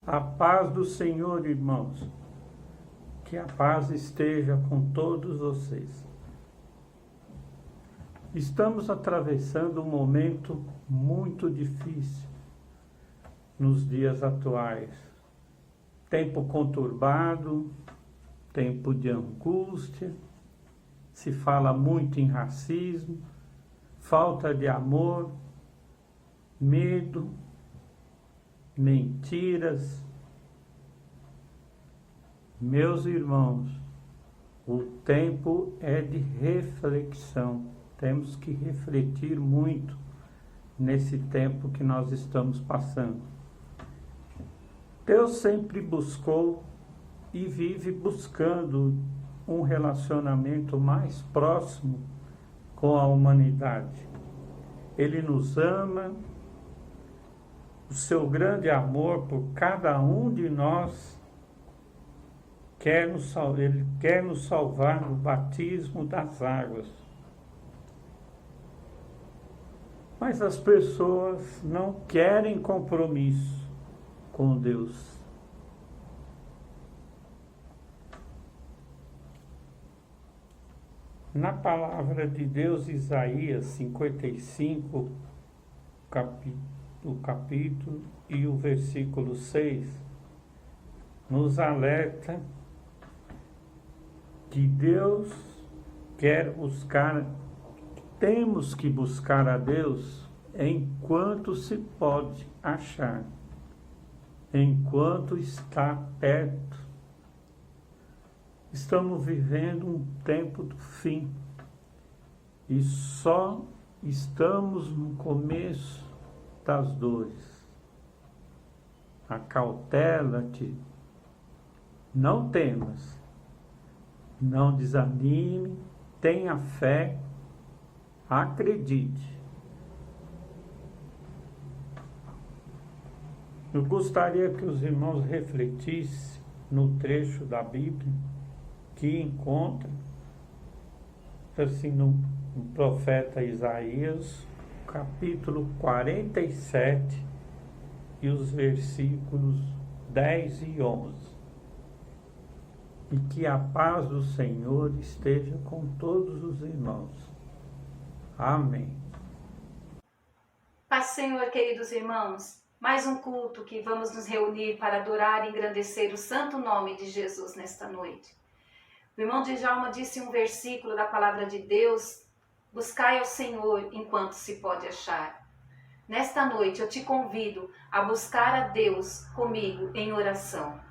A paz do Senhor, irmãos. Que a paz esteja com todos vocês. Estamos atravessando um momento muito difícil nos dias atuais. Tempo conturbado, tempo de angústia, se fala muito em racismo, falta de amor, medo, mentiras. Meus irmãos, o tempo é de reflexão. Temos que refletir muito nesse tempo que nós estamos passando. Deus sempre buscou e vive buscando um relacionamento mais próximo com a humanidade. Ele nos ama, o seu grande amor por cada um de nós ele quer nos salvar no batismo das águas. Mas as pessoas não querem compromisso com Deus. Na palavra de Deus, Isaías 55, o capítulo e o versículo 6, nos alerta que Deus quer buscar, temos que buscar a Deus enquanto se pode achar, enquanto está perto. Estamos vivendo um tempo do fim e só estamos no começo das dores. Acautela-te, não temas, não desanime, tenha fé, acredite. Eu gostaria que os irmãos refletissem no trecho da Bíblia que encontra, assim, no profeta Isaías, capítulo 47, e os versículos 10 e 11. E que a paz do Senhor esteja com todos os irmãos. Amém. Paz, Senhor, queridos irmãos, mais um culto que vamos nos reunir para adorar e engrandecer o santo nome de Jesus nesta noite. O irmão Djalma disse um versículo da palavra de Deus: buscai ao Senhor enquanto se pode achar. Nesta noite eu te convido a buscar a Deus comigo em oração.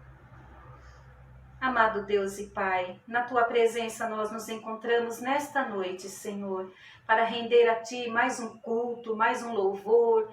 Amado Deus e Pai, na Tua presença nós nos encontramos nesta noite, Senhor, para render a Ti mais um culto, mais um louvor,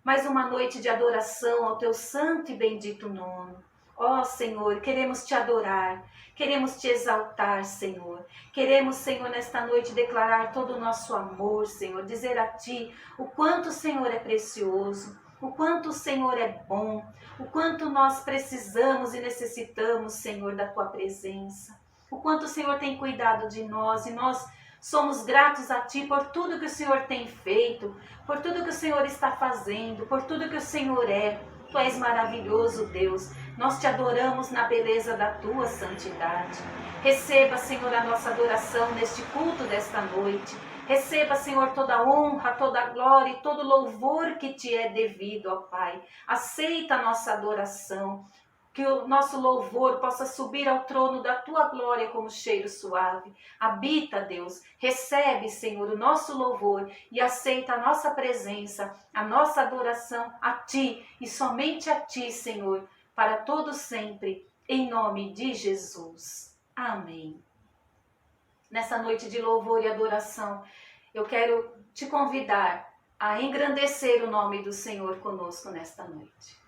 mais uma noite de adoração ao Teu santo e bendito nome. Ó Senhor, queremos Te adorar, queremos Te exaltar, Senhor. Queremos, Senhor, nesta noite declarar todo o nosso amor, Senhor, dizer a Ti o quanto o Senhor é precioso, o quanto o Senhor é bom, o quanto nós precisamos e necessitamos, Senhor, da Tua presença. O quanto o Senhor tem cuidado de nós e nós somos gratos a Ti por tudo que o Senhor tem feito, por tudo que o Senhor está fazendo, por tudo que o Senhor é. Tu és maravilhoso, Deus. Nós Te adoramos na beleza da Tua santidade. Receba, Senhor, a nossa adoração neste culto desta noite. Receba, Senhor, toda a honra, toda a glória e todo o louvor que Te é devido, ó Pai. Aceita a nossa adoração. Que o nosso louvor possa subir ao trono da Tua glória como cheiro suave. Habita, Deus, recebe, Senhor, o nosso louvor e aceita a nossa presença, a nossa adoração a Ti e somente a Ti, Senhor, para todo sempre, em nome de Jesus. Amém. Nessa noite de louvor e adoração, eu quero te convidar a engrandecer o nome do Senhor conosco nesta noite.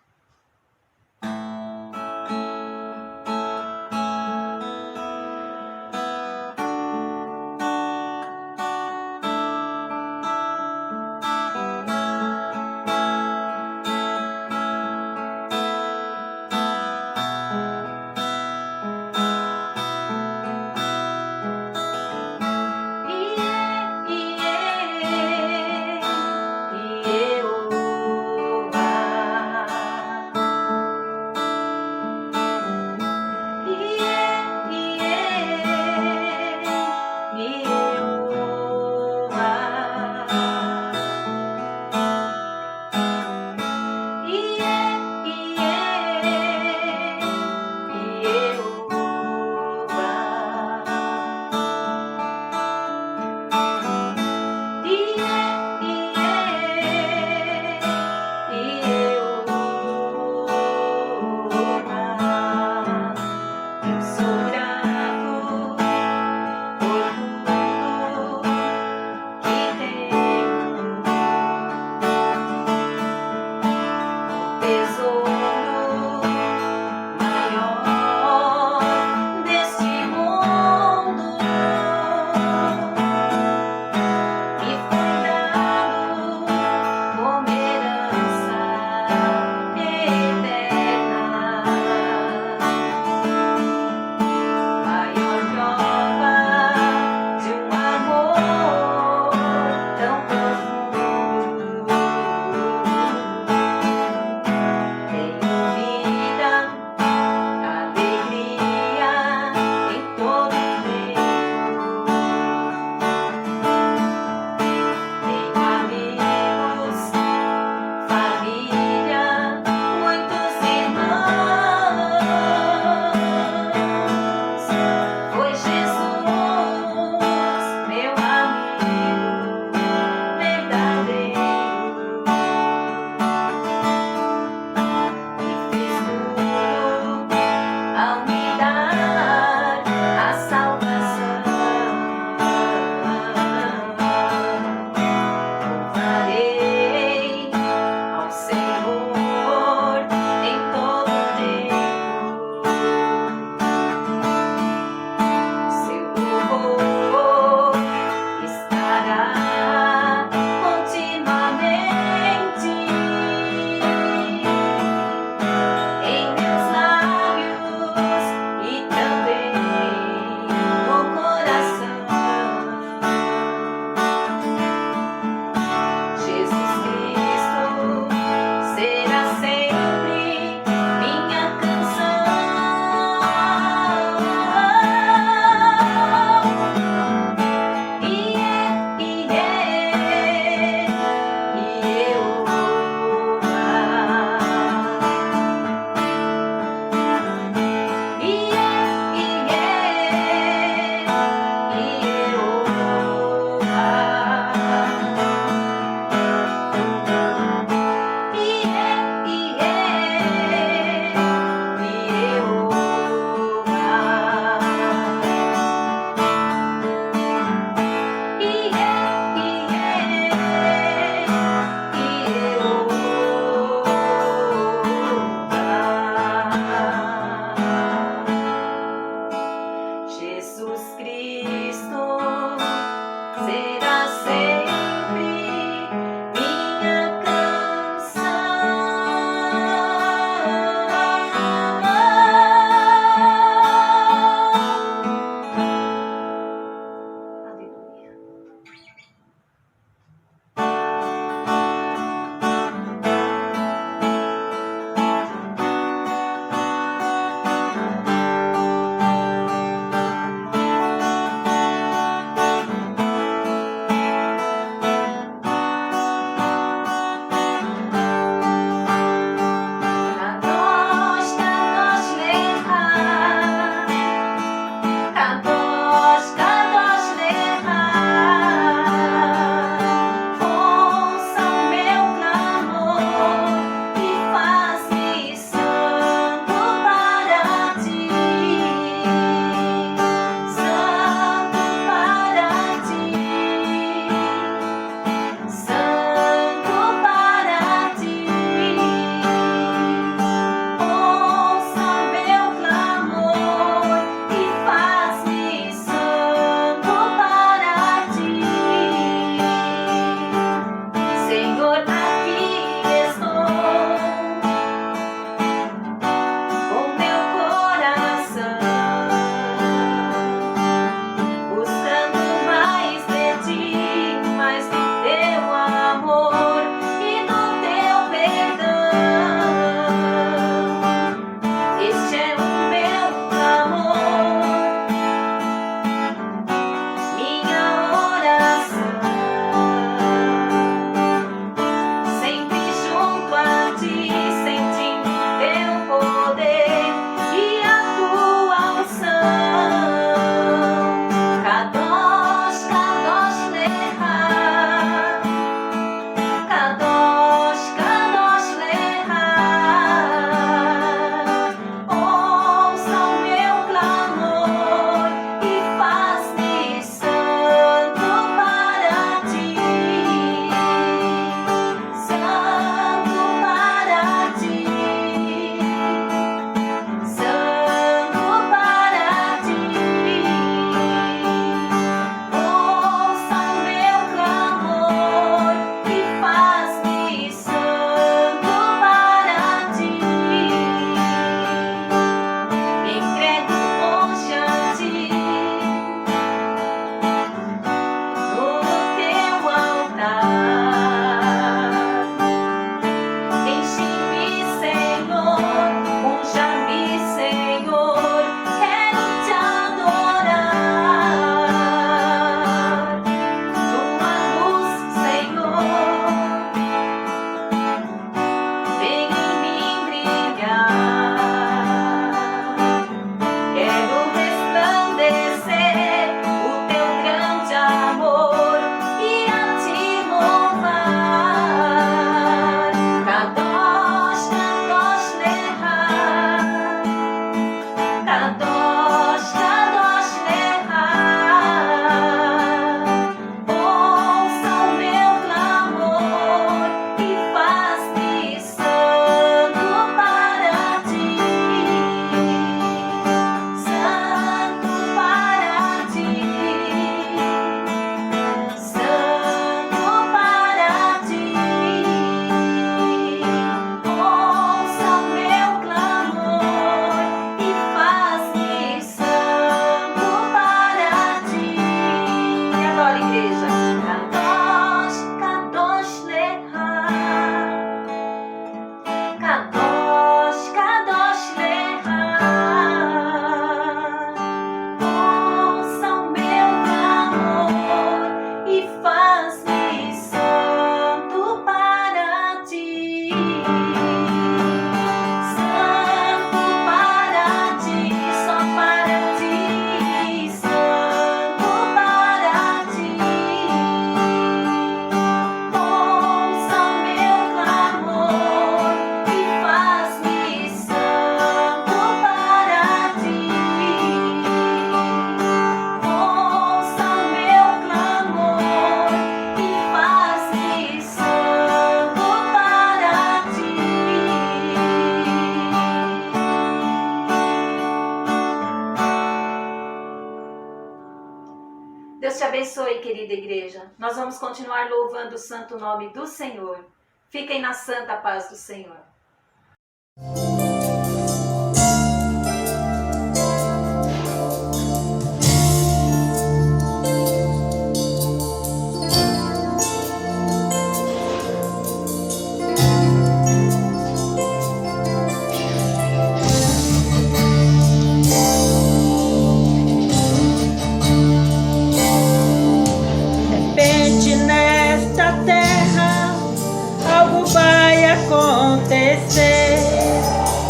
querida igreja, nós vamos continuar louvando o santo nome do Senhor. Fiquem na santa paz do Senhor.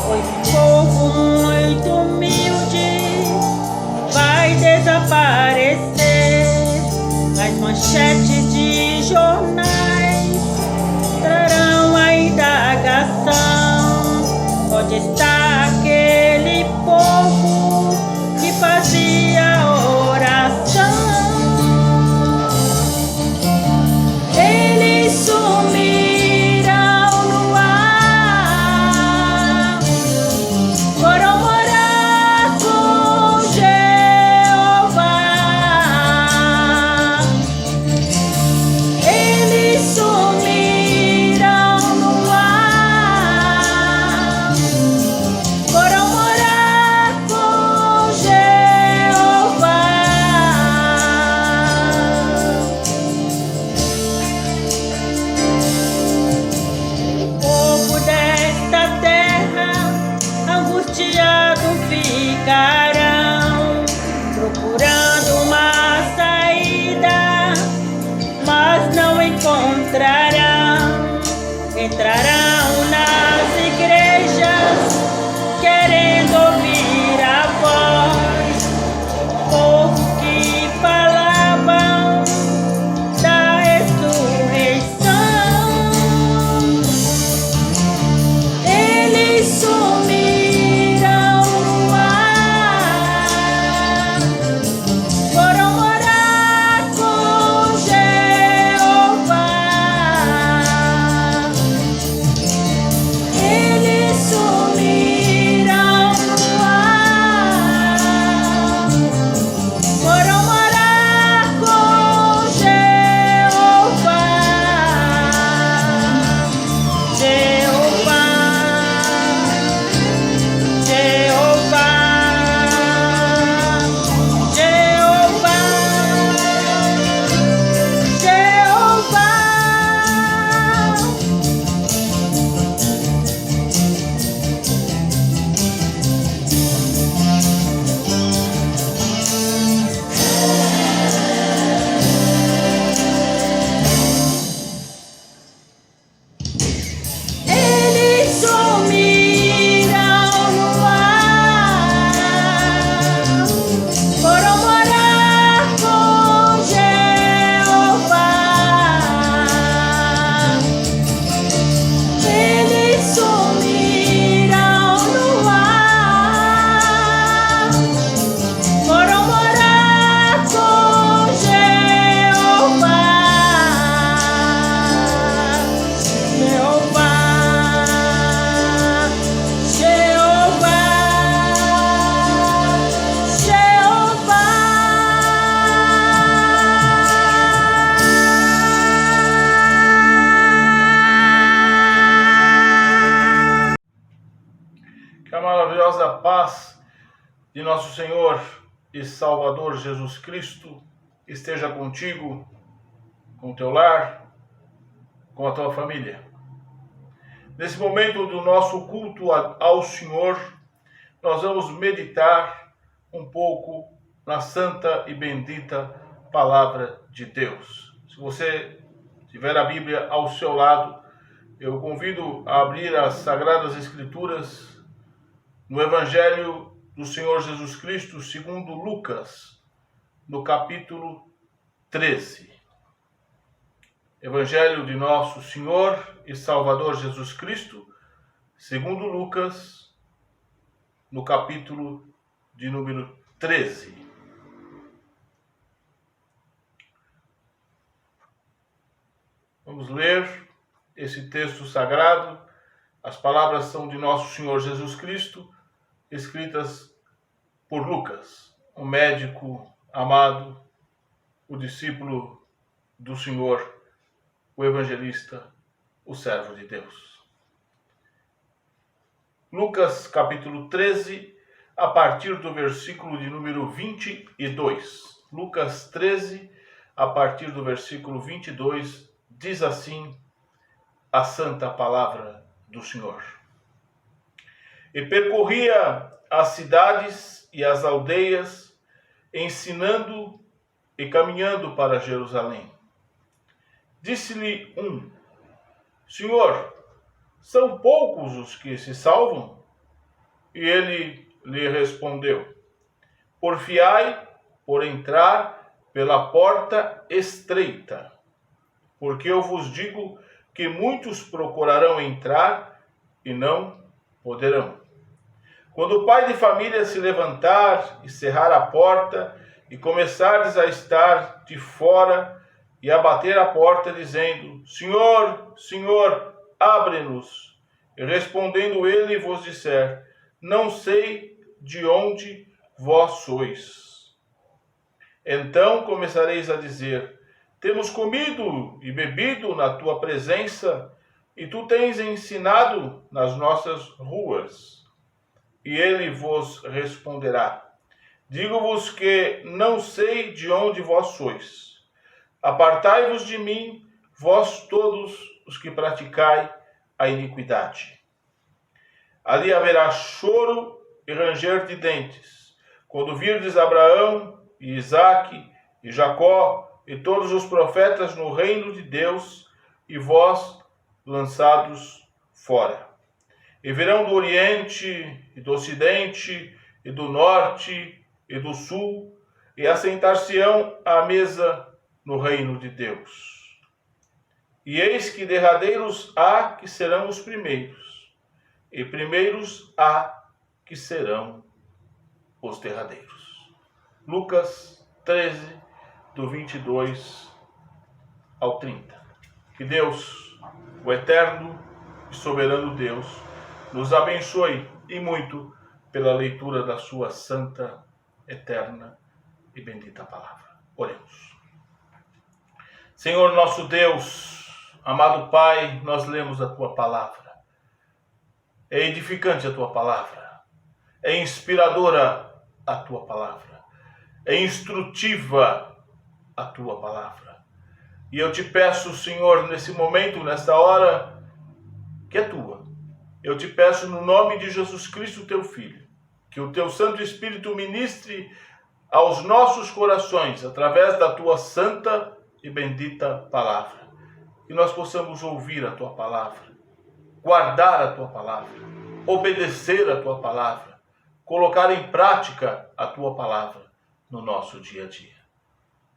Pois um povo muito humilde vai desaparecer. As manchetes de jornais trarão a indagação. Onde está aquele povo que fazia oração? Eles sumiram. Ficarão procurando uma saída, mas não encontrarão. Entrarão nas igrejas querendo ouvir a voz, povo que falavam da ressurreição. Eles sumiram. Foram morar com Jeová. Eles sumiram no ar. Foram morar com Jeová. Jeová, Jeová. Que a maravilhosa paz de nosso Senhor e Salvador Jesus Cristo esteja contigo, com o teu lar, com a tua família. Nesse momento do nosso culto ao Senhor, nós vamos meditar um pouco na santa e bendita Palavra de Deus. Se você tiver a Bíblia ao seu lado, eu convido a abrir as Sagradas Escrituras no Evangelho do Senhor Jesus Cristo, segundo Lucas, no capítulo 13. Evangelho de nosso Senhor e Salvador Jesus Cristo, segundo Lucas, no capítulo de número 13. Vamos ler esse texto sagrado. As palavras são de nosso Senhor Jesus Cristo, escritas por Lucas, um médico amado o discípulo do Senhor, o evangelista, o servo de Deus. Lucas capítulo 13, a partir do versículo de número 22. Lucas 13, a partir do versículo 22, diz assim a santa palavra do Senhor. E percorria as cidades e as aldeias, ensinando e caminhando para Jerusalém. Disse-lhe um: Senhor, são poucos os que se salvam? E ele lhe respondeu: Porfiai por entrar pela porta estreita, porque eu vos digo que muitos procurarão entrar e não poderão. Quando o pai de família se levantar e cerrar a porta, e começardes a estar de fora e a bater a porta, dizendo: Senhor, Senhor, abre-nos. E respondendo ele vos disser: Não sei de onde vós sois. Então começareis a dizer: Temos comido e bebido na tua presença, e tu tens ensinado nas nossas ruas. E ele vos responderá: Digo-vos que não sei de onde vós sois. Apartai-vos de mim, vós todos os que praticai a iniquidade. Ali haverá choro e ranger de dentes, quando virdes Abraão e Isaque e Jacó e todos os profetas no reino de Deus, e vós lançados fora. E virão do Oriente e do Ocidente e do Norte e do Sul, e assentar-se-ão à mesa no reino de Deus. E eis que derradeiros há que serão os primeiros, e primeiros há que serão os derradeiros. Lucas 13, do 22 ao 30. Que Deus, o eterno e soberano Deus, nos abençoe e muito pela leitura da sua santa, eterna e bendita palavra. Oremos. Senhor nosso Deus, amado Pai, nós lemos a tua palavra. É edificante a tua palavra, é inspiradora a tua palavra, é instrutiva a tua palavra. E eu te peço, Senhor, nesse momento, nesta hora, que é tua. Eu te peço no nome de Jesus Cristo, teu Filho, que o teu Santo Espírito ministre aos nossos corações, através da tua santa e bendita palavra. Que nós possamos ouvir a tua palavra, guardar a tua palavra, obedecer a tua palavra, colocar em prática a tua palavra no nosso dia a dia.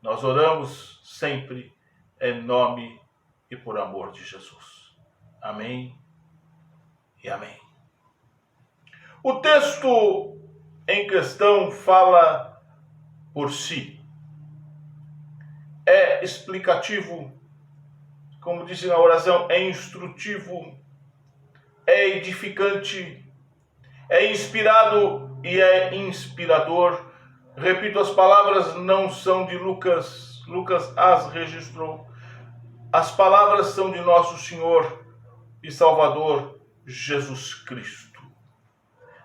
Nós oramos sempre em nome e por amor de Jesus. Amém e amém. O texto em questão fala por si. É explicativo, como disse na oração, é instrutivo, é edificante, é inspirado e é inspirador. Repito, as palavras não são de Lucas, Lucas as registrou. As palavras são de nosso Senhor e Salvador Jesus Cristo.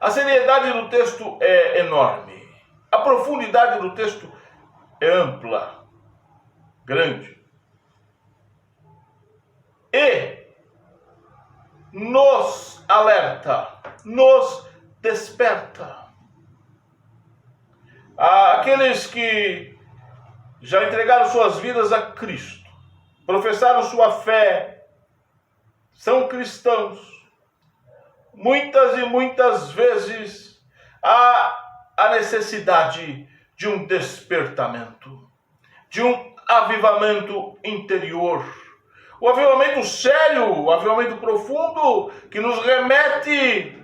A seriedade do texto é enorme. A profundidade do texto é ampla, grande. E nos alerta, nos desperta. Aqueles que já entregaram suas vidas a Cristo, professaram sua fé, são cristãos. Muitas e muitas vezes há a necessidade de um despertamento, de um avivamento interior. O avivamento sério, o avivamento profundo, que nos remete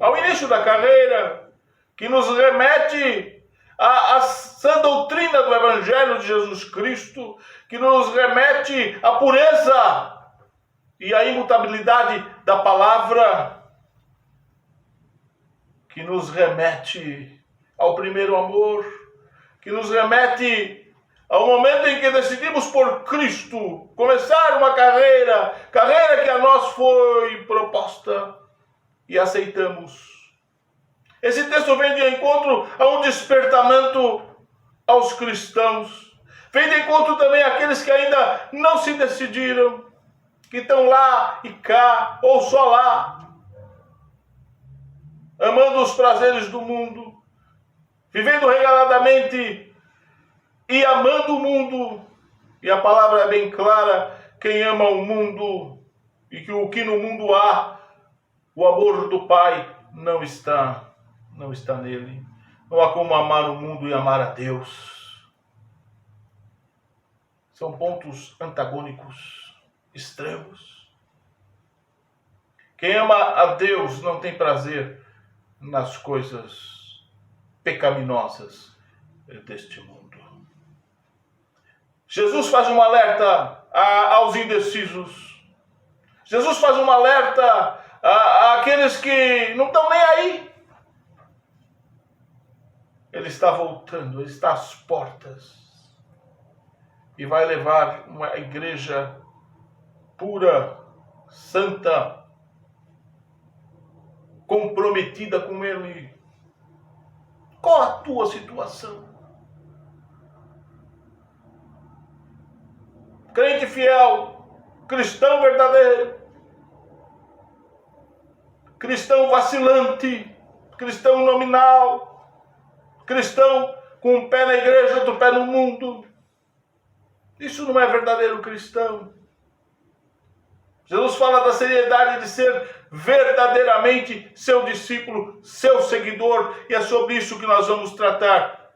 ao início da carreira, que nos remete à sã doutrina do Evangelho de Jesus Cristo, que nos remete à pureza e à imutabilidade da palavra, que nos remete ao primeiro amor, que nos remete ao momento em que decidimos por Cristo começar uma carreira que a nós foi proposta e aceitamos. Esse texto vem de encontro a um despertamento aos cristãos. Vem de encontro também àqueles que ainda não se decidiram, que estão lá e cá, ou só lá, amando os prazeres do mundo, vivendo regaladamente e amando o mundo. E a palavra é bem clara: quem ama o mundo e que o que no mundo há, o amor do Pai não está nele. Não há como amar o mundo e amar a Deus. São pontos antagônicos, extremos. Quem ama a Deus não tem prazer nas coisas pecaminosas deste mundo. Jesus faz um alerta aos indecisos. Jesus faz um alerta àqueles que não estão nem aí. Ele está voltando, ele está às portas. E vai levar uma igreja pura, santa, comprometida com Ele. Qual a tua situação? Crente fiel, cristão verdadeiro, cristão vacilante, cristão nominal, cristão com um pé na igreja, outro pé no mundo. Isso não é verdadeiro cristão. Jesus fala da seriedade de ser verdadeiramente seu discípulo, seu seguidor, e é sobre isso que nós vamos tratar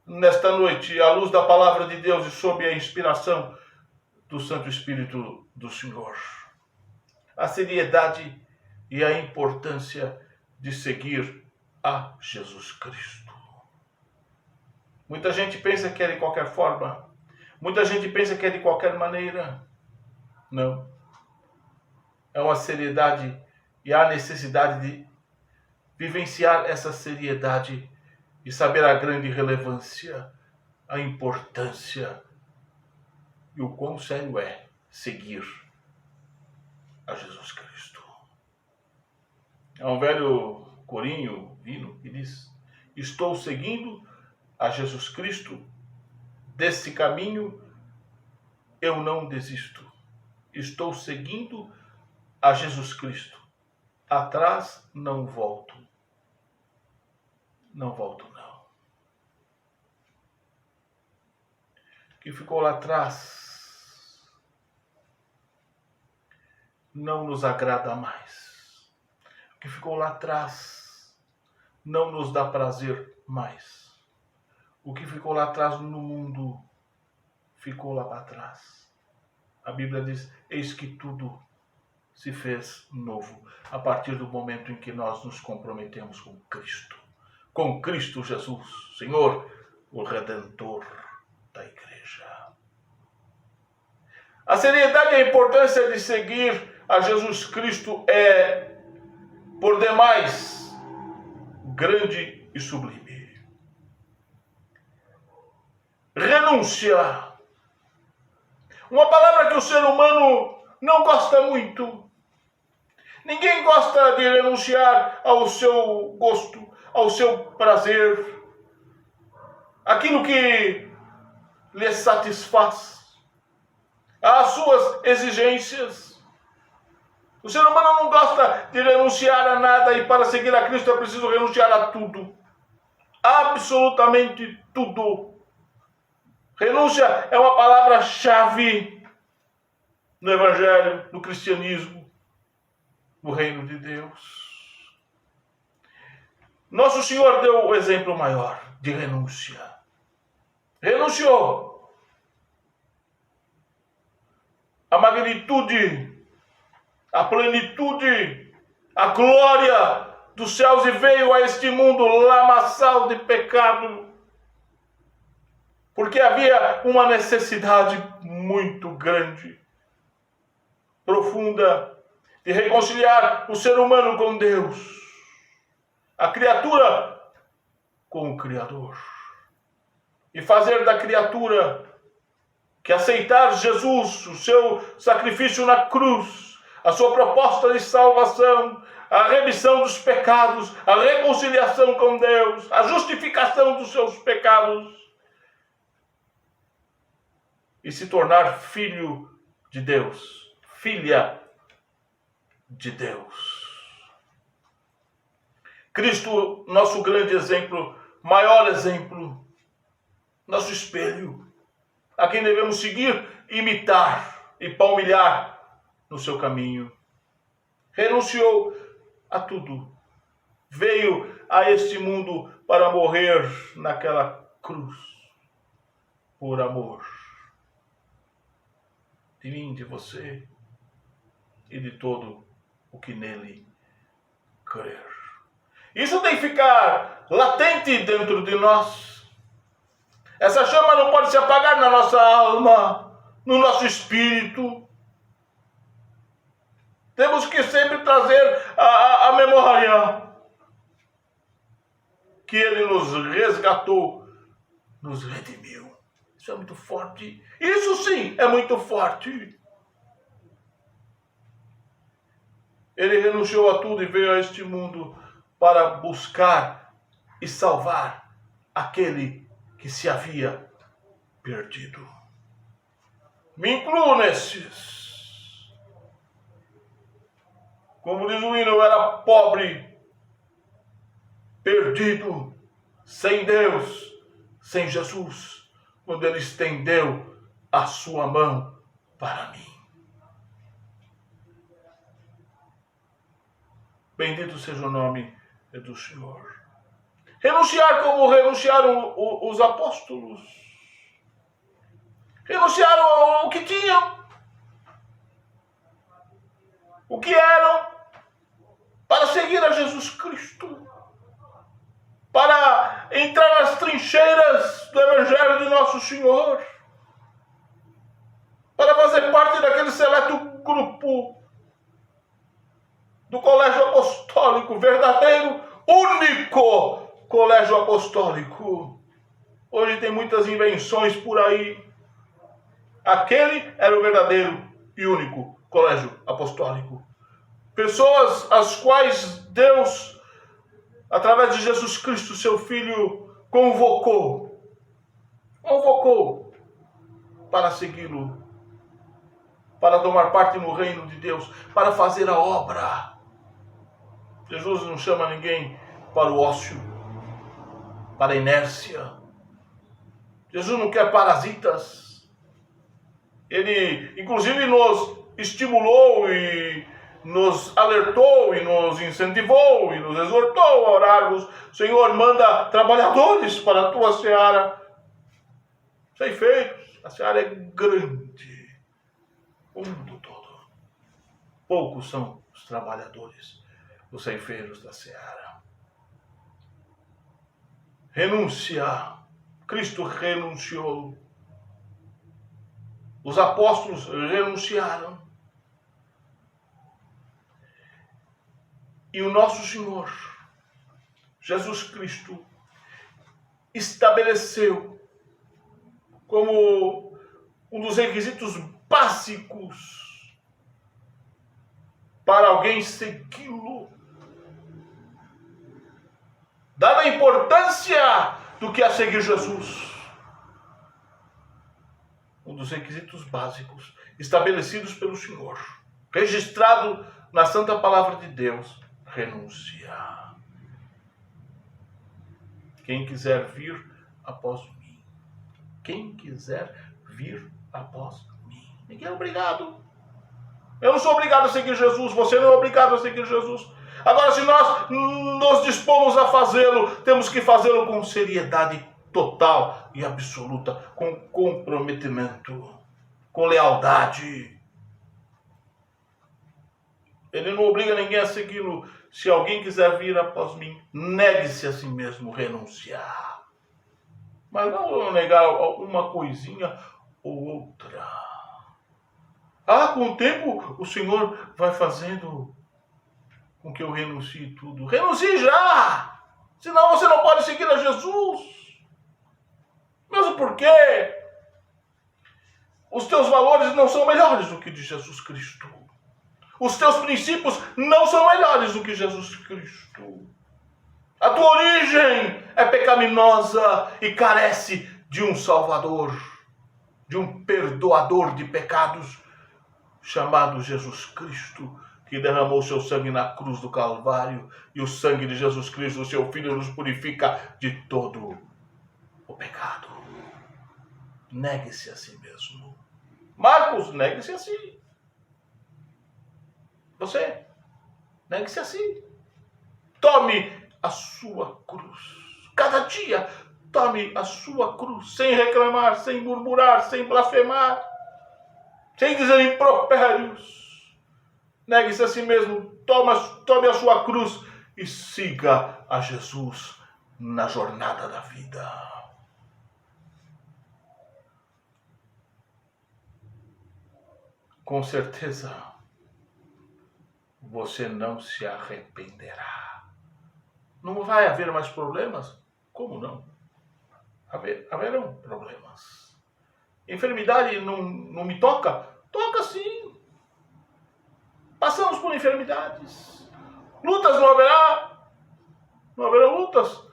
nesta noite, à luz da palavra de Deus e sob a inspiração do Santo Espírito do Senhor. A seriedade e a importância de seguir a Jesus Cristo. Muita gente pensa que é de qualquer forma. Muita gente pensa que é de qualquer maneira. Não. É uma seriedade e há necessidade de vivenciar essa seriedade e saber a grande relevância, a importância e o quão sério é seguir a Jesus Cristo. Há um velho corinho, hino, que diz: estou seguindo a Jesus Cristo, desse caminho eu não desisto. Estou seguindo a Jesus Cristo. Atrás não volto. Não volto, não. O que ficou lá atrás não nos agrada mais. O que ficou lá atrás não nos dá prazer mais. O que ficou lá atrás no mundo ficou lá para trás. A Bíblia diz: eis que tudo se fez novo a partir do momento em que nós nos comprometemos com Cristo. Com Cristo Jesus, Senhor, o Redentor da Igreja. A seriedade e a importância de seguir a Jesus Cristo é, por demais, grande e sublime. Renúncia. Uma palavra que o ser humano não gosta muito. Ninguém gosta de renunciar ao seu gosto, ao seu prazer, aquilo que lhe satisfaz, às suas exigências. O ser humano não gosta de renunciar a nada, e para seguir a Cristo é preciso renunciar a tudo. Absolutamente tudo. Renúncia é uma palavra-chave no Evangelho, no cristianismo, no reino de Deus. Nosso Senhor deu o exemplo maior de renúncia. Renunciou. A magnitude, a plenitude, a glória dos céus e veio a este mundo lamaçal de pecado. Porque havia uma necessidade muito grande, profunda, de reconciliar o ser humano com Deus, a criatura com o Criador, e fazer da criatura que aceitar Jesus, o seu sacrifício na cruz, a sua proposta de salvação, a remissão dos pecados, a reconciliação com Deus, a justificação dos seus pecados e se tornar filho de Deus, filha de Deus. Cristo, nosso grande exemplo, maior exemplo, nosso espelho, a quem devemos seguir, imitar e palmilhar no seu caminho. Renunciou a tudo. Veio a este mundo para morrer naquela cruz por amor de mim, de você e de todo o que nele crer. Isso tem que ficar latente dentro de nós. Essa chama não pode se apagar na nossa alma, no nosso espírito. Temos que sempre trazer a memória que Ele nos resgatou, nos redimiu. Isso é muito forte. Isso sim é muito forte. Ele renunciou a tudo e veio a este mundo para buscar e salvar aquele que se havia perdido. Me incluo nesses. Como diz o hino, eu era pobre, perdido, sem Deus, sem Jesus, quando Ele estendeu a sua mão para mim. Bendito seja o nome do Senhor. Renunciar como renunciaram os apóstolos. Renunciaram o que tinham, o que eram, para seguir a Jesus Cristo, para entrar nas trincheiras do Evangelho de Nosso Senhor, para fazer parte daquele seleto grupo do colégio apostólico, verdadeiro, único colégio apostólico. Hoje tem muitas invenções por aí. Aquele era o verdadeiro e único colégio apostólico. Pessoas as quais Deus, através de Jesus Cristo, seu Filho, convocou para segui-lo, para tomar parte no reino de Deus, para fazer a obra. Jesus não chama ninguém para o ócio, para a inércia. Jesus não quer parasitas. Ele, inclusive, nos estimulou e nos alertou e nos incentivou e nos exortou a orarmos. Senhor, manda trabalhadores para a tua seara. Ceifeiros, a seara é grande, o mundo todo. Poucos são os trabalhadores, os ceifeiros da seara. Renúncia. Cristo renunciou. Os apóstolos renunciaram. E o nosso Senhor, Jesus Cristo, estabeleceu como um dos requisitos básicos para alguém segui-lo, dada a importância do que é seguir Jesus. Um dos requisitos básicos estabelecidos pelo Senhor, registrado na Santa Palavra de Deus: renunciar. Quem quiser vir após mim. Quem quiser vir após mim. Ninguém é obrigado. Eu não sou obrigado a seguir Jesus. Você não é obrigado a seguir Jesus. Agora, se nós nos dispomos a fazê-lo, temos que fazê-lo com seriedade total e absoluta, com comprometimento, com lealdade. Ele não obriga ninguém a segui-lo. Se alguém quiser vir após mim, negue-se a si mesmo, renunciar. Mas não negar uma coisinha ou outra. Com o tempo o Senhor vai fazendo com que eu renuncie tudo. Renuncie já! Senão você não pode seguir a Jesus. Mesmo porque Os teus valores não são melhores do que de Jesus Cristo. Os teus princípios não são melhores do que Jesus Cristo. A tua origem é pecaminosa e carece de um Salvador, de um perdoador de pecados, chamado Jesus Cristo, que derramou seu sangue na cruz do Calvário, e o sangue de Jesus Cristo, seu Filho, nos purifica de todo o pecado. Negue-se a si mesmo. Marcos, negue-se a si. Você, negue-se a si. Tome a sua cruz. Cada dia, tome a sua cruz, sem reclamar, sem murmurar, sem blasfemar, sem dizer impropérios. Negue-se a si mesmo, tome a sua cruz e siga a Jesus na jornada da vida. Com certeza, você não se arrependerá. Não vai haver mais problemas? Como não? Haverão problemas. Enfermidade não me toca? Toca sim. Passamos por enfermidades. Lutas não haverá? Não haverão lutas?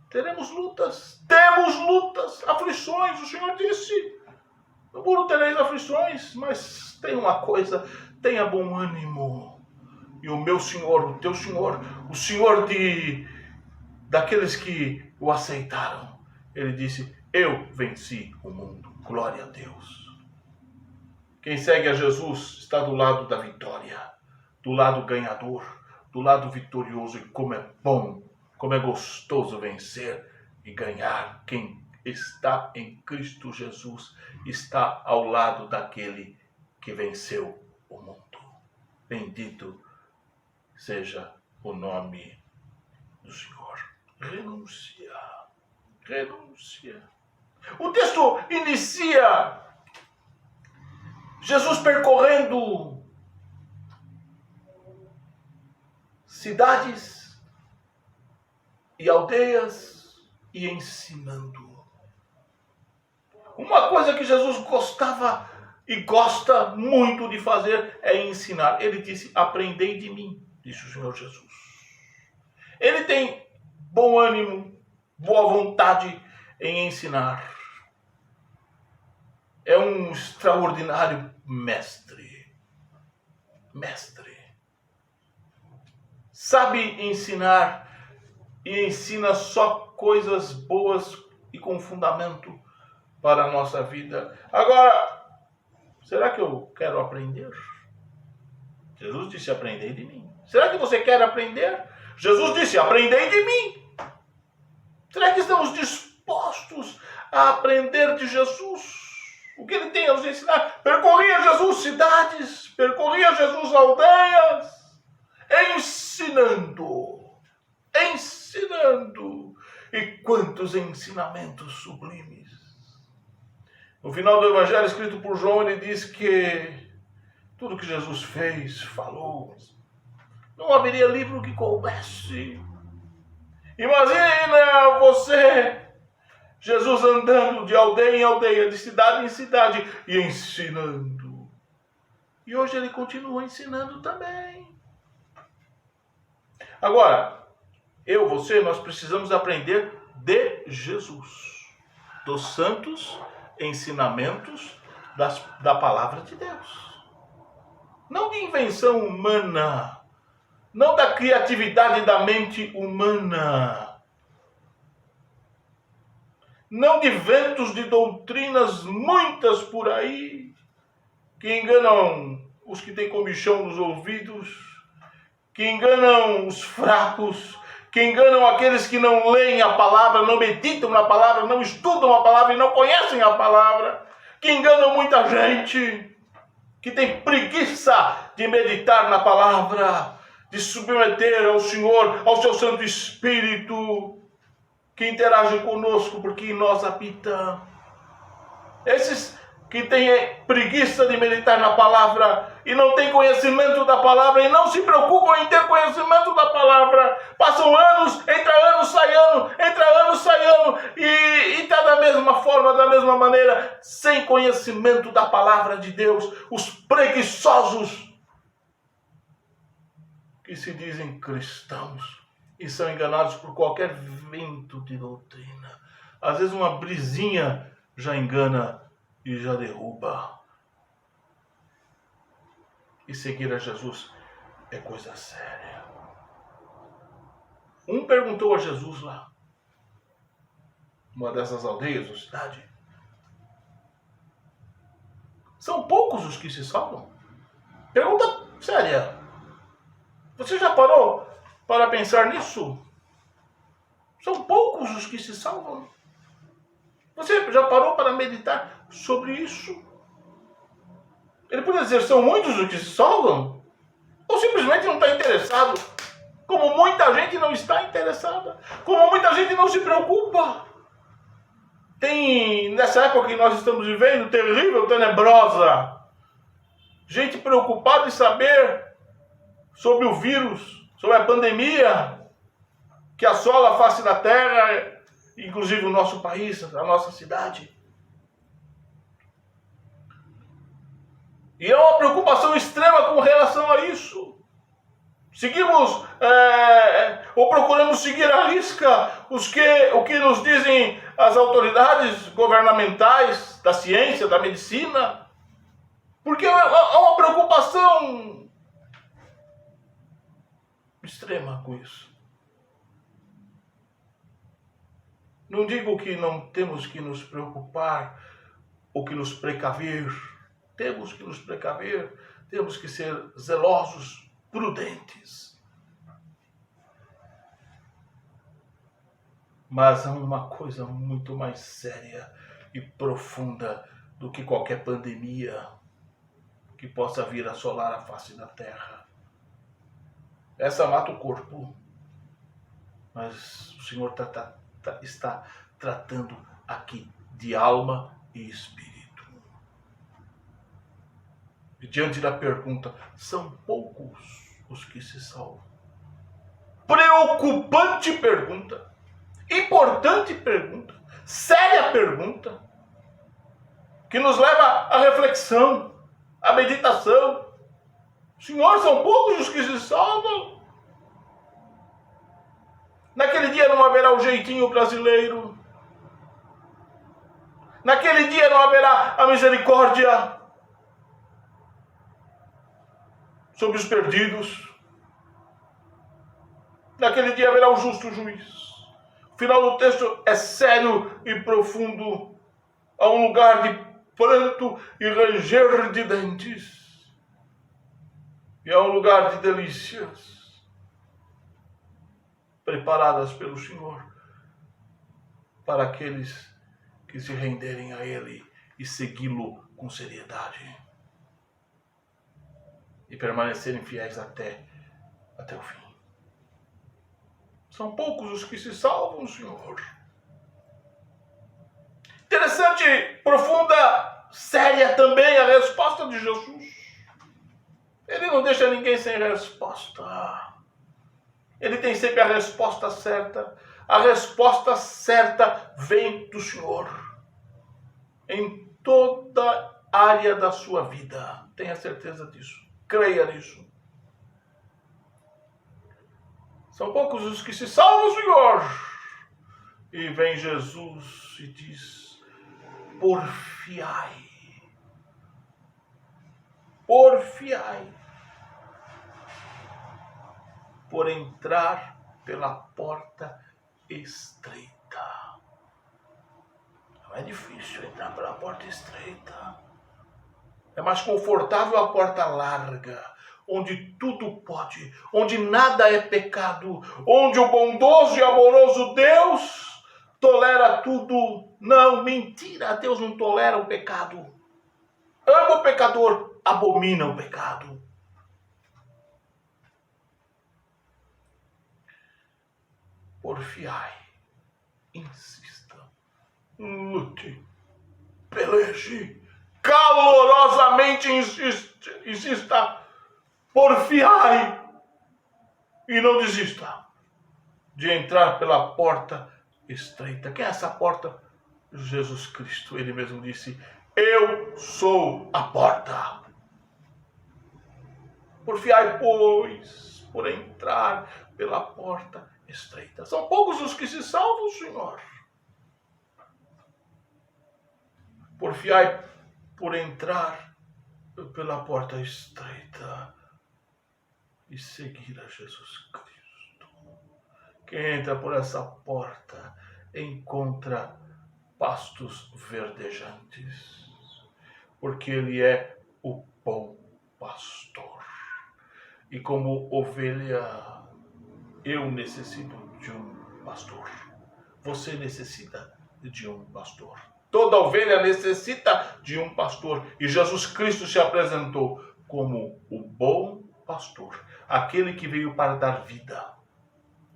Teremos lutas. Temos lutas, aflições. O Senhor disse: no mundo tereis aflições, mas tem uma coisa, tenha bom ânimo. E o meu Senhor, o teu Senhor, o Senhor daqueles que o aceitaram, ele disse: eu venci o mundo. Glória a Deus. Quem segue a Jesus está do lado da vitória, do lado ganhador, do lado vitorioso. E como é bom, como é gostoso vencer e ganhar. Quem está em Cristo Jesus está ao lado daquele que venceu o mundo. Bendito seja o nome do Senhor. Renúncia. Renúncia. O texto inicia Jesus percorrendo cidades e aldeias e ensinando. Uma coisa que Jesus gostava e gosta muito de fazer é ensinar. Ele disse: aprendei de mim, disse o Senhor Jesus. Ele tem bom ânimo, boa vontade em ensinar. É um extraordinário mestre. Mestre. Sabe ensinar e ensina só coisas boas e com fundamento para a nossa vida. Agora, será que eu quero aprender? Jesus disse: aprendei de mim. Será que você quer aprender? Jesus disse: aprendei de mim. Será que estamos dispostos a aprender de Jesus? O que ele tem a nos ensinar? Percorria Jesus cidades, percorria Jesus aldeias, ensinando. E quantos ensinamentos sublimes. No final do Evangelho escrito por João, ele diz que tudo que Jesus fez, falou, não haveria livro que coubesse. Imagina você, Jesus andando de aldeia em aldeia, de cidade em cidade e ensinando. E hoje ele continua ensinando também. Agora, você, nós precisamos aprender de Jesus, dos santos ensinamentos da palavra de Deus. Não de invenção humana, não da criatividade da mente humana, não de ventos de doutrinas muitas por aí, que enganam os que têm comichão nos ouvidos, que enganam os fracos, que enganam aqueles que não leem a palavra, não meditam na palavra, não estudam a palavra e não conhecem a palavra, que enganam muita gente, que tem preguiça de meditar na palavra, de submeter ao Senhor, ao seu Santo Espírito, que interage conosco porque em nós habita. Esses que tem preguiça de meditar na palavra e não tem conhecimento da palavra e não se preocupam em ter conhecimento da palavra. Passam anos, entra ano, sai ano, entra ano, sai ano e está da mesma forma, da mesma maneira, sem conhecimento da palavra de Deus. Os preguiçosos que se dizem cristãos e são enganados por qualquer vento de doutrina. Às vezes uma brisinha já engana e já derruba. E seguir a Jesus é coisa séria. Um perguntou a Jesus lá, numa dessas aldeias ou cidade: são poucos os que se salvam? Pergunta séria. Você já parou para pensar nisso? São poucos os que se salvam? Você já parou para meditar sobre isso? Ele poderia dizer, são muitos os que se salvam? Ou simplesmente não está interessado? Como muita gente não está interessada. Como muita gente não se preocupa. Tem, nessa época que nós estamos vivendo, terrível, tenebrosa, gente preocupada em saber sobre o vírus, sobre a pandemia que assola a face da terra, inclusive o nosso país, a nossa cidade. E é uma preocupação extrema com relação a isso. Seguimos, ou procuramos seguir à risca o que nos dizem as autoridades governamentais, da ciência, da medicina. Porque é uma preocupação extrema com isso. Não digo que não temos que nos preocupar ou que nos precaver. Temos que nos precaver, temos que ser zelosos, prudentes. Mas há uma coisa muito mais séria e profunda do que qualquer pandemia que possa vir assolar a face da terra. Essa mata o corpo, mas o Senhor está tratando aqui de alma e espírito. E diante da pergunta, são poucos os que se salvam? Preocupante pergunta, importante pergunta, séria pergunta, que nos leva à reflexão, à meditação. Senhor, são poucos os que se salvam? Naquele dia não haverá o jeitinho brasileiro. Naquele dia não haverá a misericórdia sobre os perdidos. Naquele dia haverá o justo juiz. O final do texto é sério e profundo. Há um lugar de pranto e ranger de dentes. E há um lugar de delícias preparadas pelo Senhor para aqueles que se renderem a Ele e segui-lo com seriedade e permanecerem fiéis até o fim. São poucos os que se salvam, Senhor. Interessante, profunda, séria também a resposta de Jesus. Ele não deixa ninguém sem resposta. Ele tem sempre a resposta certa. A resposta certa vem do Senhor. Em toda área da sua vida. Tenha certeza disso. Creia nisso. São poucos os que se salvam, Senhor. E vem Jesus e diz: porfiai. Porfiai. Por entrar pela porta estreita. Não é difícil entrar pela porta estreita. É mais confortável a porta larga, onde tudo pode, onde nada é pecado, onde o bondoso e amoroso Deus tolera tudo. Não, mentira, Deus não tolera o pecado. Ama o pecador, abomina o pecado. Porfiai, insista, lute, peleje, calorosamente insista, porfiai e não desista de entrar pela porta estreita. Quem é essa porta? Jesus Cristo. Ele mesmo disse: eu sou a porta. Porfiai, pois, por entrar pela porta estreita. São poucos os que se salvam, Senhor. Porfiai por entrar pela porta estreita e seguir a Jesus Cristo. Quem entra por essa porta encontra pastos verdejantes, porque Ele é o bom pastor. E como ovelha, eu necessito de um pastor. Você necessita de um pastor. Toda ovelha necessita de um pastor. E Jesus Cristo se apresentou como o bom pastor, aquele que veio para dar vida,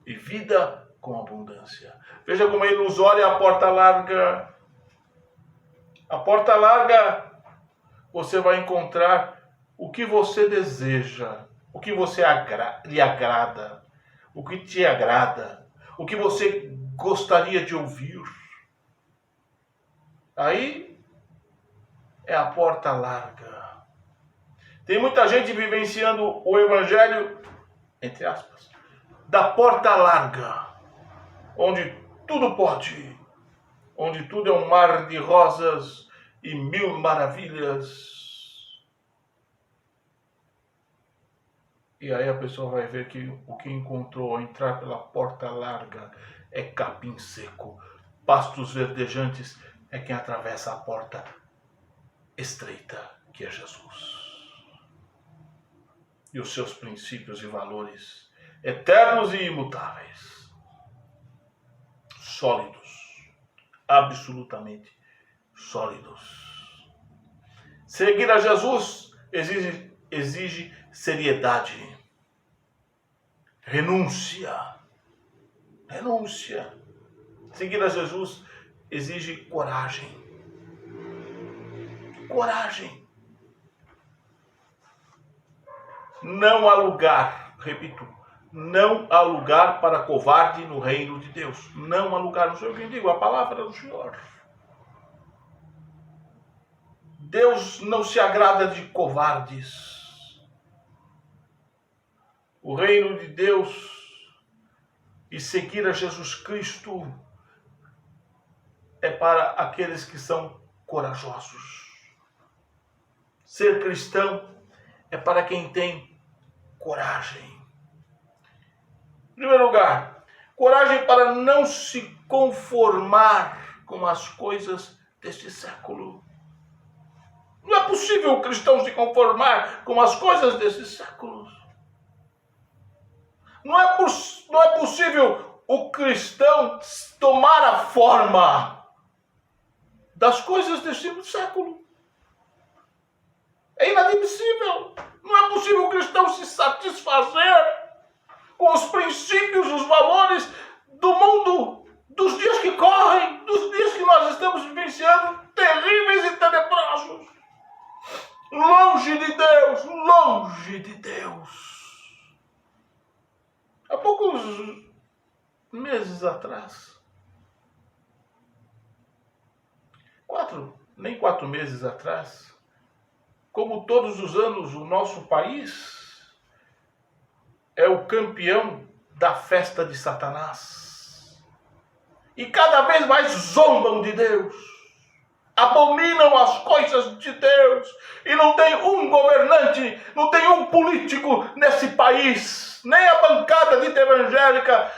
e vida com abundância. Veja como Ele nos olha a porta larga. A porta larga, você vai encontrar o que você deseja, o que você lhe agrada, o que te agrada, o que você gostaria de ouvir. Aí é a porta larga. Tem muita gente vivenciando o evangelho, entre aspas, da porta larga, onde tudo pode, onde tudo é um mar de rosas e mil maravilhas. E aí a pessoa vai ver que o que encontrou ao entrar pela porta larga é capim seco. Pastos verdejantes é quem atravessa a porta estreita, que é Jesus. E os seus princípios e valores eternos e imutáveis, sólidos, absolutamente sólidos. Seguir a Jesus exige seriedade, renúncia. Seguir a Jesus exige coragem. Não há lugar, repito, não há lugar para covarde no reino de Deus. Não há lugar, não sei o que eu digo, a palavra do Senhor. Deus não se agrada de covardes. O reino de Deus e seguir a Jesus Cristo é para aqueles que são corajosos. Ser cristão é para quem tem coragem. Em primeiro lugar, coragem para não se conformar com as coisas deste século. Não é possível o cristão se conformar com as coisas desse século. Não é possível o cristão tomar a forma das coisas deste século. É inadmissível. Não é possível o cristão se satisfazer com os princípios, os valores do mundo, dos dias que correm, dos dias que nós estamos vivenciando, terríveis e tenebrosos. Longe de Deus, longe de Deus. Há poucos meses atrás, nem 4 meses atrás, como todos os anos, o nosso país é o campeão da festa de Satanás. E cada vez mais zombam de Deus, abominam as coisas de Deus. E não tem um governante, não tem um político nesse país, nem a bancada dita evangélica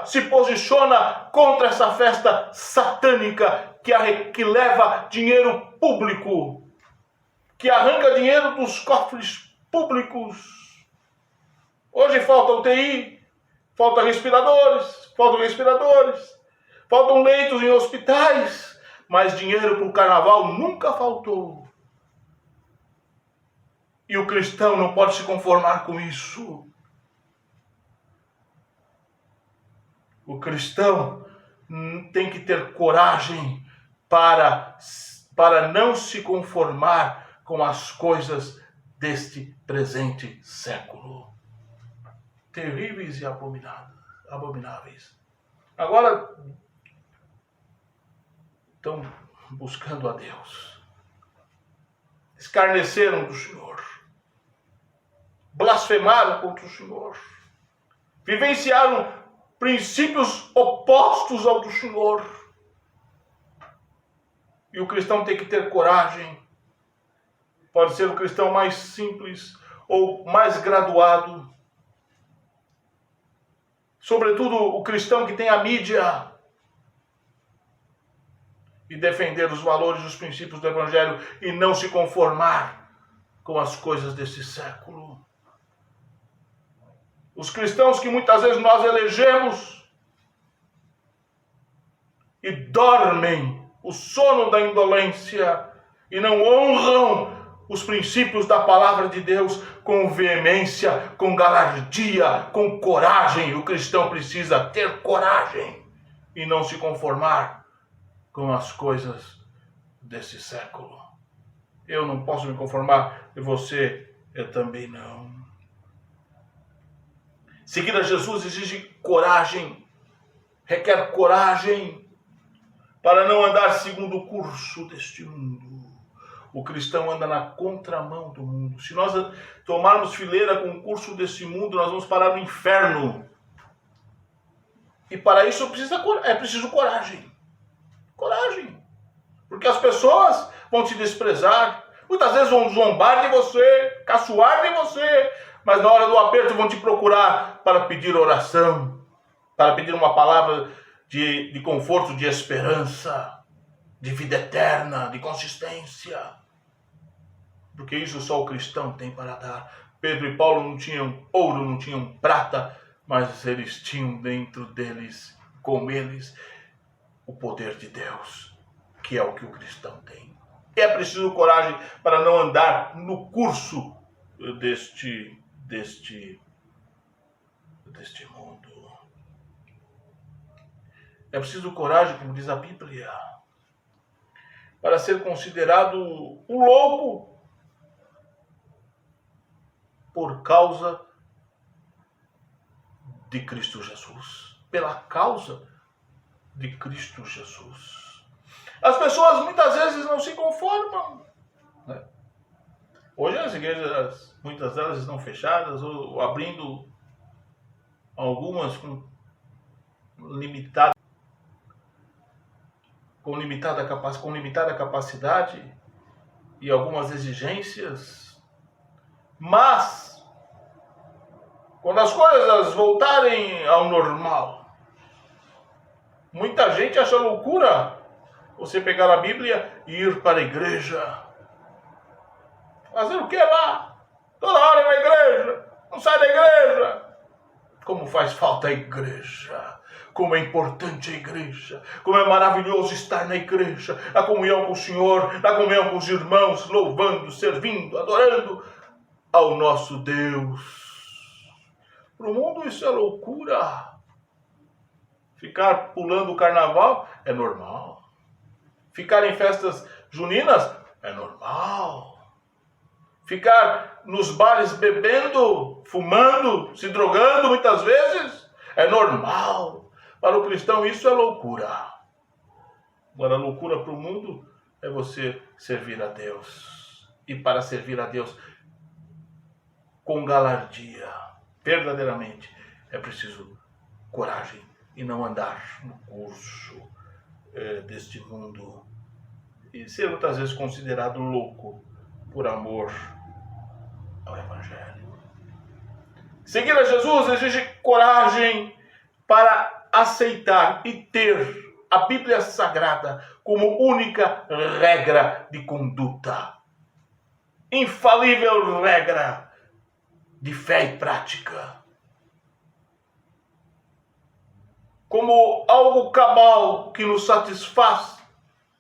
se posiciona contra essa festa satânica que leva dinheiro público, que arranca dinheiro dos cofres públicos. Hoje falta UTI, faltam respiradores, faltam leitos em hospitais, mas dinheiro para o carnaval nunca faltou. E o cristão não pode se conformar com isso. O cristão tem que ter coragem para para não se conformar com as coisas deste presente século. Terríveis e abomináveis. Agora estão buscando a Deus. Escarneceram do Senhor. Blasfemaram contra o Senhor. Vivenciaram princípios opostos ao do Senhor. E o cristão tem que ter coragem. Pode ser o cristão mais simples ou mais graduado. Sobretudo o cristão que tem a mídia. E defender os valores e os princípios do Evangelho e não se conformar com as coisas desse século. Os cristãos que muitas vezes nós elegemos e dormem o sono da indolência e não honram os princípios da palavra de Deus com veemência, com galardia, com coragem. O cristão precisa ter coragem e não se conformar com as coisas desse século. Eu não posso me conformar e você, eu também não. Seguir a Jesus exige coragem, requer coragem para não andar segundo o curso deste mundo. O cristão anda na contramão do mundo. Se nós tomarmos fileira com o curso desse mundo, nós vamos parar no inferno. E para isso é preciso coragem. Coragem. Porque as pessoas vão te desprezar. Muitas vezes vão zombar de você, caçoar de você. Mas na hora do aperto vão te procurar para pedir oração. Para pedir uma palavra de conforto, de esperança. De vida eterna, de consistência. Porque isso só o cristão tem para dar. Pedro e Paulo não tinham ouro, não tinham prata. Mas eles tinham dentro deles, com eles, o poder de Deus, que é o que o cristão tem. É preciso coragem para não andar no curso deste mundo. É preciso coragem, como diz a Bíblia, para ser considerado um louco por causa de Cristo Jesus. Pela causa de Cristo Jesus. As pessoas muitas vezes não se conformam. Né? Hoje as igrejas, muitas delas estão fechadas ou abrindo algumas com limitada capacidade e algumas exigências. Mas quando as coisas voltarem ao normal, muita gente acha loucura você pegar a Bíblia e ir para a igreja. Fazer o que lá? Toda hora na igreja. Não sai da igreja. Como faz falta a igreja. Como é importante a igreja. Como é maravilhoso estar na igreja. Na comunhão com o Senhor. Na comunhão com os irmãos. Louvando, servindo, adorando ao nosso Deus. Para o mundo isso é loucura. Ficar pulando o carnaval é normal. Ficar em festas juninas é normal. Ficar nos bares bebendo, fumando, se drogando muitas vezes é normal. Para o cristão isso é loucura. Agora, loucura para o mundo é você servir a Deus. E para servir a Deus com galardia, verdadeiramente, é preciso coragem e não andar no curso deste mundo e ser muitas vezes considerado louco por amor ao Evangelho. Seguir a Jesus exige coragem para aceitar e ter a Bíblia Sagrada como única regra de conduta, infalível regra de fé e prática, como algo cabal que nos satisfaz,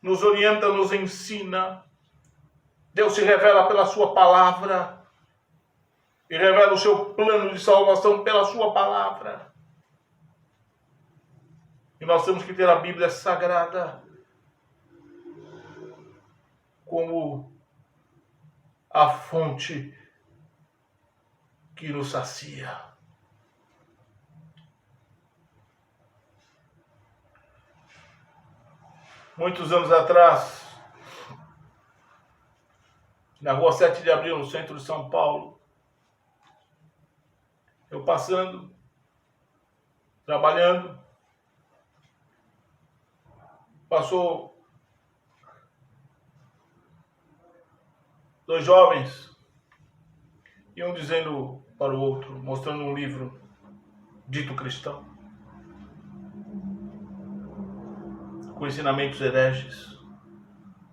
nos orienta, nos ensina. Deus se revela pela sua palavra e revela o seu plano de salvação pela sua palavra. E nós temos que ter a Bíblia Sagrada como a fonte que nos sacia. Muitos anos atrás, na rua 7 de Abril, no centro de São Paulo, eu passando, trabalhando, passou 2 jovens, e um dizendo para o outro, mostrando um livro dito cristão, com ensinamentos hereges,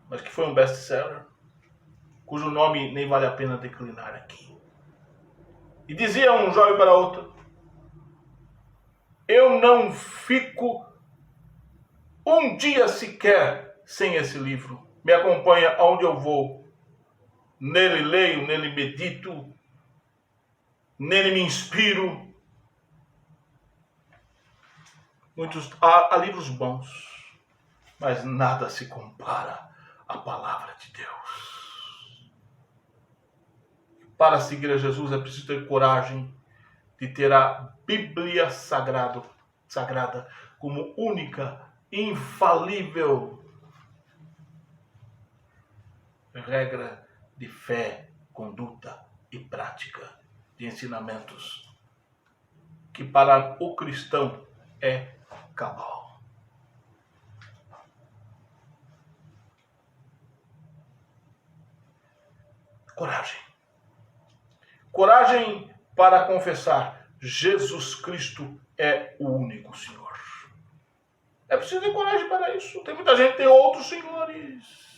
mas que foi um best-seller, cujo nome nem vale a pena declinar aqui. E dizia um jovem para outro: eu não fico um dia sequer sem esse livro. Me acompanha aonde eu vou. Nele leio, nele medito, nele me inspiro. Há livros bons, mas nada se compara à palavra de Deus. Para seguir a Jesus é preciso ter coragem de ter a Bíblia sagrada como única, infalível regra de fé, conduta e prática de ensinamentos que para o cristão é cabal. Coragem. Coragem para confessar: Jesus Cristo é o único Senhor. É preciso ter coragem para isso. Tem muita gente que tem outros senhores.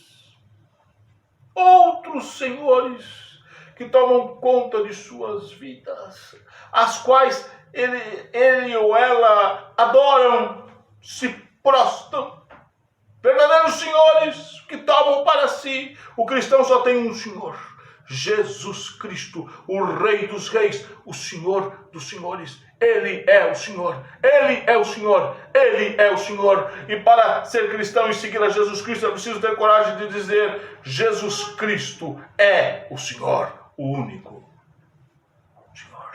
Outros senhores que tomam conta de suas vidas, as quais ele ou ela adoram, se prostram. Verdadeiros senhores que tomam para si. O cristão só tem um Senhor: Jesus Cristo, o Rei dos Reis, o Senhor dos Senhores. Ele é o Senhor, Ele é o Senhor, Ele é o Senhor. E para ser cristão e seguir a Jesus Cristo é preciso ter coragem de dizer: Jesus Cristo é o Senhor, o único Senhor.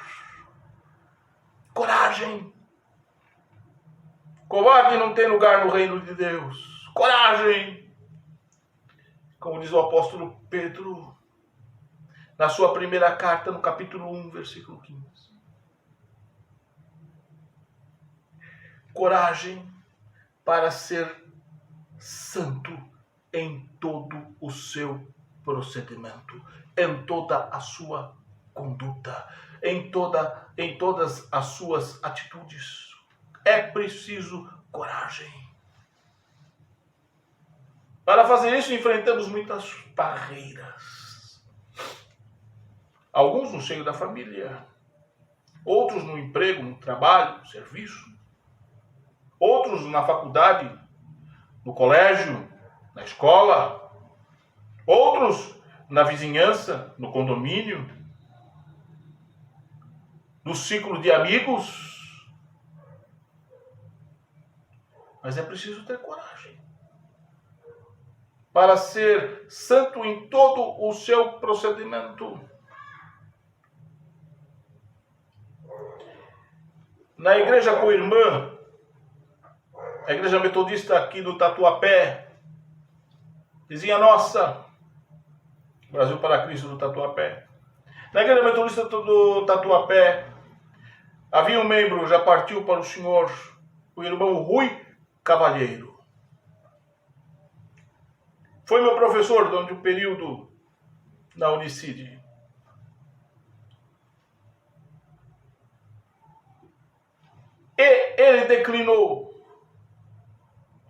Coragem. Covarde não tem lugar no reino de Deus. Coragem. Como diz o apóstolo Pedro na sua primeira carta, no capítulo 1, versículo 15. Coragem para ser santo em todo o seu procedimento, em toda a sua conduta, em todas as suas atitudes. É preciso coragem. Para fazer isso, enfrentamos muitas barreiras. Alguns no seio da família, outros no emprego, no trabalho, no serviço, outros na faculdade, no colégio, na escola, outros na vizinhança, no condomínio, no ciclo de amigos. Mas é preciso ter coragem para ser santo em todo o seu procedimento. Na igreja co-irmã, a igreja metodista aqui do Tatuapé, vizinha nossa, Brasil para Cristo do Tatuapé. Na igreja metodista do Tatuapé, havia um membro, já partiu para o Senhor, o irmão Rui Cavalheiro. Foi meu professor durante um período na Unicid. E ele declinou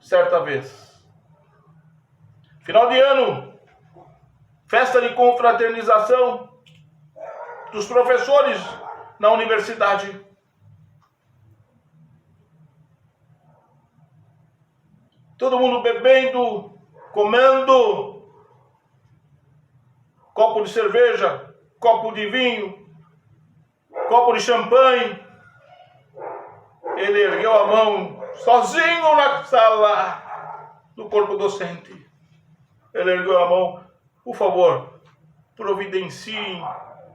certa vez. Final de ano, festa de confraternização dos professores na universidade. Todo mundo bebendo, comendo, copo de cerveja, copo de vinho, copo de champanhe. Ele ergueu a mão sozinho na sala do corpo docente. Ele ergueu a mão por favor, providenciem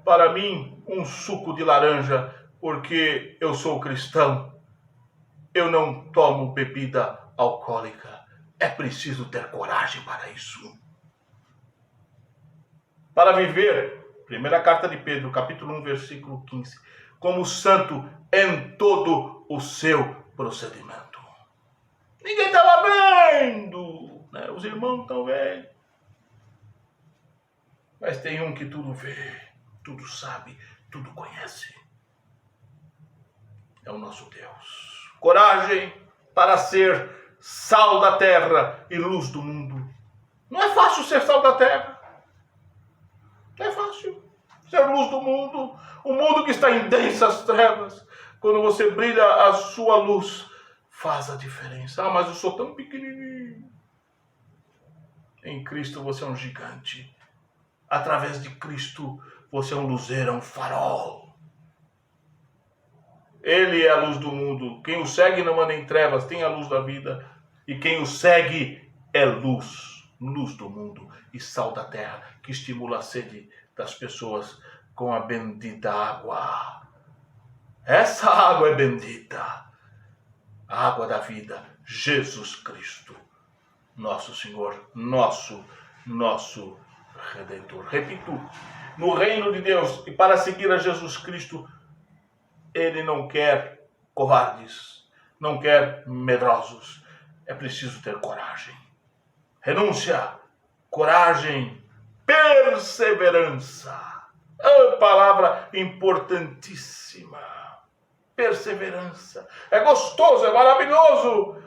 para mim um suco de laranja, porque eu sou cristão. Eu não tomo bebida alcoólica. É preciso ter coragem para isso. Para viver, primeira carta de Pedro, capítulo 1, versículo 15, como santo em todo o seu procedimento. Ninguém estava vendo, né? Os irmãos estão vendo. Mas tem um que tudo vê, tudo sabe, tudo conhece. É o nosso Deus. Coragem para ser sal da terra e luz do mundo. Não é fácil ser sal da terra. Não é fácil ser luz do mundo. O mundo que está em densas trevas. Quando você brilha, a sua luz faz a diferença. Ah, mas eu sou tão pequenininho. Em Cristo você é um gigante. Através de Cristo você é um luzeiro, um farol. Ele é a luz do mundo. Quem o segue não anda em trevas, tem a luz da vida. E quem o segue é luz, luz do mundo e sal da terra, que estimula a sede das pessoas com a bendita água. Essa água é bendita. A água da vida, Jesus Cristo, nosso Senhor, nosso Redentor. Repito, no reino de Deus e para seguir a Jesus Cristo, Ele não quer covardes, não quer medrosos. É preciso ter coragem. Renúncia, coragem, perseverança. É palavra importantíssima. Perseverança. É gostoso, é maravilhoso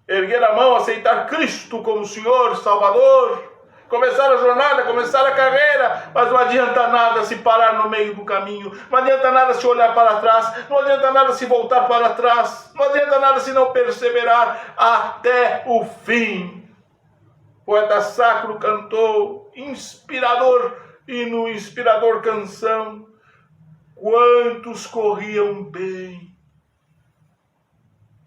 erguer a mão, aceitar Cristo como Senhor, Salvador. Começar a jornada, começar a carreira, mas não adianta nada se parar no meio do caminho, não adianta nada se olhar para trás, não adianta nada se voltar para trás, não adianta nada se não perseverar até o fim. O poeta sacro cantou, inspirador hino, inspirador canção, quantos corriam bem,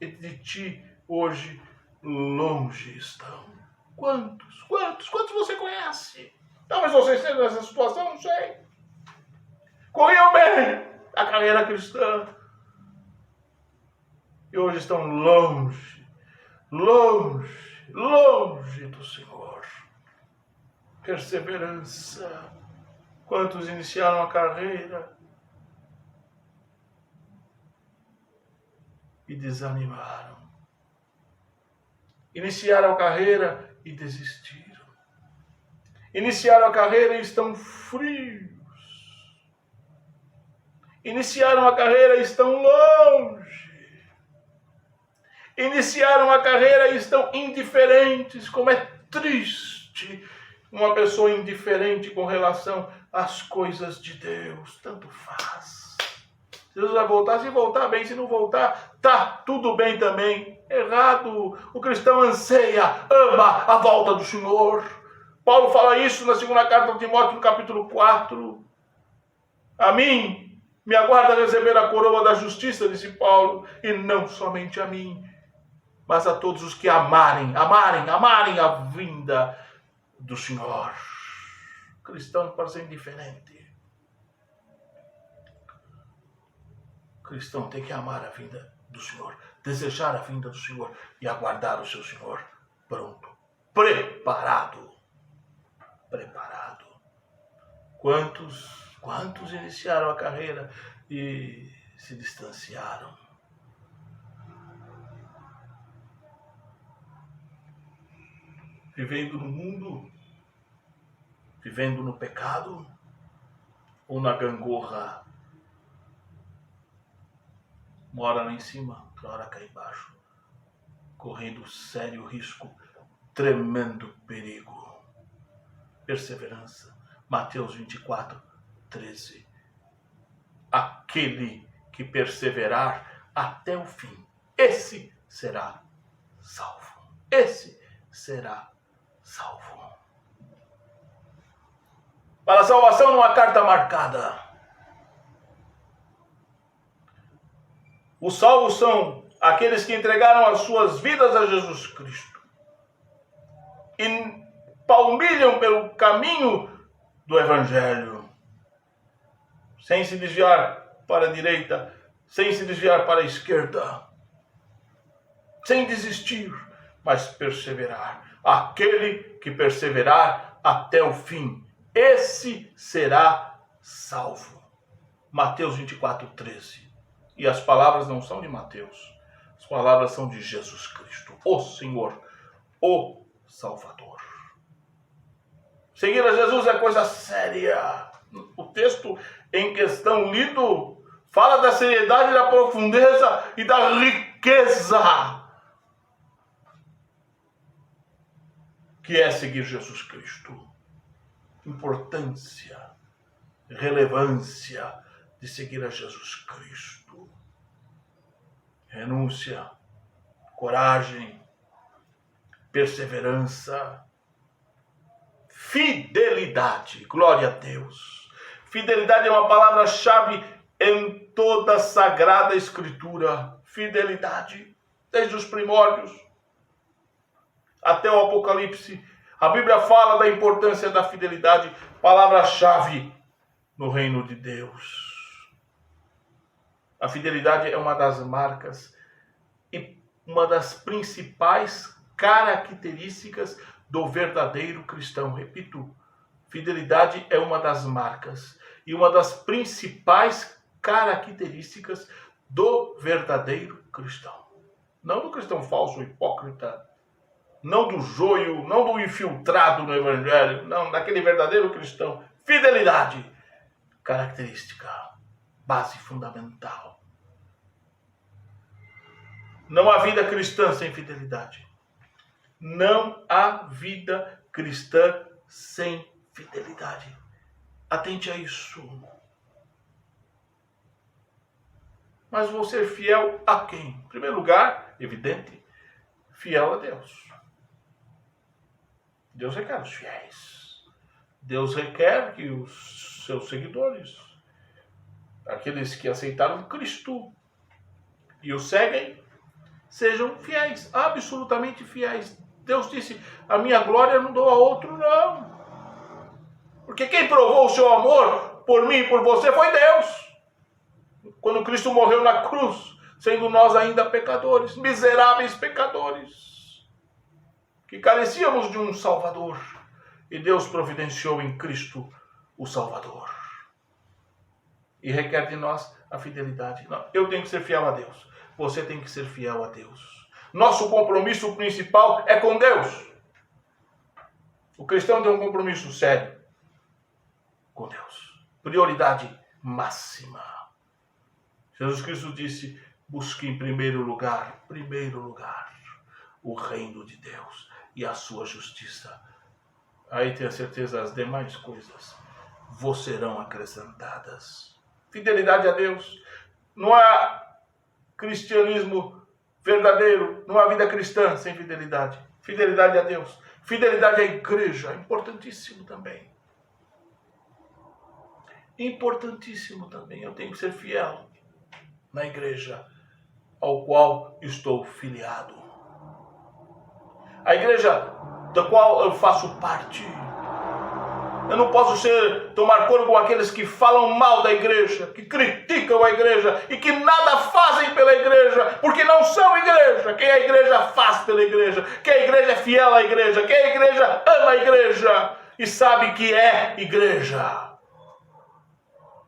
e de ti hoje longe estão. Quantos você conhece? Talvez você esteja nessa situação, não sei. Corriam bem a carreira cristã. E hoje estão longe do Senhor. Perseverança. Quantos iniciaram a carreira e desanimaram. Iniciaram a carreira e desistiram. Iniciaram a carreira e estão frios. Iniciaram a carreira e estão longe. Iniciaram a carreira e estão indiferentes. Como é triste uma pessoa indiferente com relação às coisas de Deus. Tanto faz. Jesus vai voltar, se voltar bem, se não voltar, tá tudo bem também. Errado. O cristão anseia, ama a volta do Senhor. Paulo fala isso na segunda carta de Timóteo, no capítulo 4. A mim me aguarda receber a coroa da justiça, disse Paulo, e não somente a mim, mas a todos os que amarem a vinda do Senhor. O cristão não pode ser indiferente. O cristão tem que amar a vinda do Senhor, desejar a vinda do Senhor e aguardar o seu Senhor pronto, preparado. Quantos iniciaram a carreira e se distanciaram? Vivendo no mundo, vivendo no pecado ou na gangorra? Uma hora lá em cima, outra hora cá embaixo, correndo sério risco, tremendo perigo. Perseverança. Mateus 24, 13. Aquele que perseverar até o fim, esse será salvo. Esse será salvo. Para a salvação, numa carta marcada. Os salvos são aqueles que entregaram as suas vidas a Jesus Cristo. E palmilham pelo caminho do Evangelho, sem se desviar para a direita, sem se desviar para a esquerda, sem desistir, mas perseverar. Aquele que perseverar até o fim, esse será salvo. Mateus 24:13. E as palavras não são de Mateus, as palavras são de Jesus Cristo, o Senhor, o Salvador. Seguir a Jesus é coisa séria. O texto em questão lido fala da seriedade, da profundeza e da riqueza que é seguir Jesus Cristo. Importância, relevância de seguir a Jesus Cristo. Renúncia, coragem, perseverança, fidelidade. Glória a Deus. Fidelidade é uma palavra-chave em toda a Sagrada Escritura. Fidelidade, desde os primórdios até o Apocalipse. A Bíblia fala da importância da fidelidade, palavra-chave no reino de Deus. A fidelidade é uma das marcas e uma das principais características do verdadeiro cristão. Repito, fidelidade é uma das marcas e uma das principais características do verdadeiro cristão. Não do cristão falso, hipócrita, não do joio, não do infiltrado no Evangelho, não, daquele verdadeiro cristão. Fidelidade, característica, base fundamental. Não há vida cristã sem fidelidade. Não há vida cristã sem fidelidade. Atente a isso. Mas vou ser fiel a quem? Em primeiro lugar, evidente, fiel a Deus. Deus requer os fiéis. Deus requer que os seus seguidores, aqueles que aceitaram Cristo e o seguem, sejam fiéis, absolutamente fiéis. Deus disse, a minha glória não dou a outro, não. Porque quem provou o seu amor por mim e por você foi Deus. Quando Cristo morreu na cruz, sendo nós ainda pecadores, miseráveis pecadores, que carecíamos de um Salvador, e Deus providenciou em Cristo o Salvador. E requer de nós a fidelidade. Não, eu tenho que ser fiel a Deus. Você tem que ser fiel a Deus. Nosso compromisso principal é com Deus. O cristão tem um compromisso sério com Deus. Prioridade máxima. Jesus Cristo disse, busque em primeiro lugar, o reino de Deus e a sua justiça. Aí tenha certeza, as demais coisas vos serão acrescentadas. Fidelidade a Deus. Não há cristianismo verdadeiro, não há vida cristã sem fidelidade. Fidelidade a Deus. Fidelidade à igreja, importantíssimo também. Importantíssimo também. Eu tenho que ser fiel na igreja ao qual estou filiado. A igreja da qual eu faço parte. Eu não posso tomar coro com aqueles que falam mal da igreja, que criticam a igreja e que nada fazem pela igreja, porque não são igreja. Quem a igreja faz pela igreja, quem a igreja é fiel à igreja, quem a igreja ama a igreja e sabe que é igreja.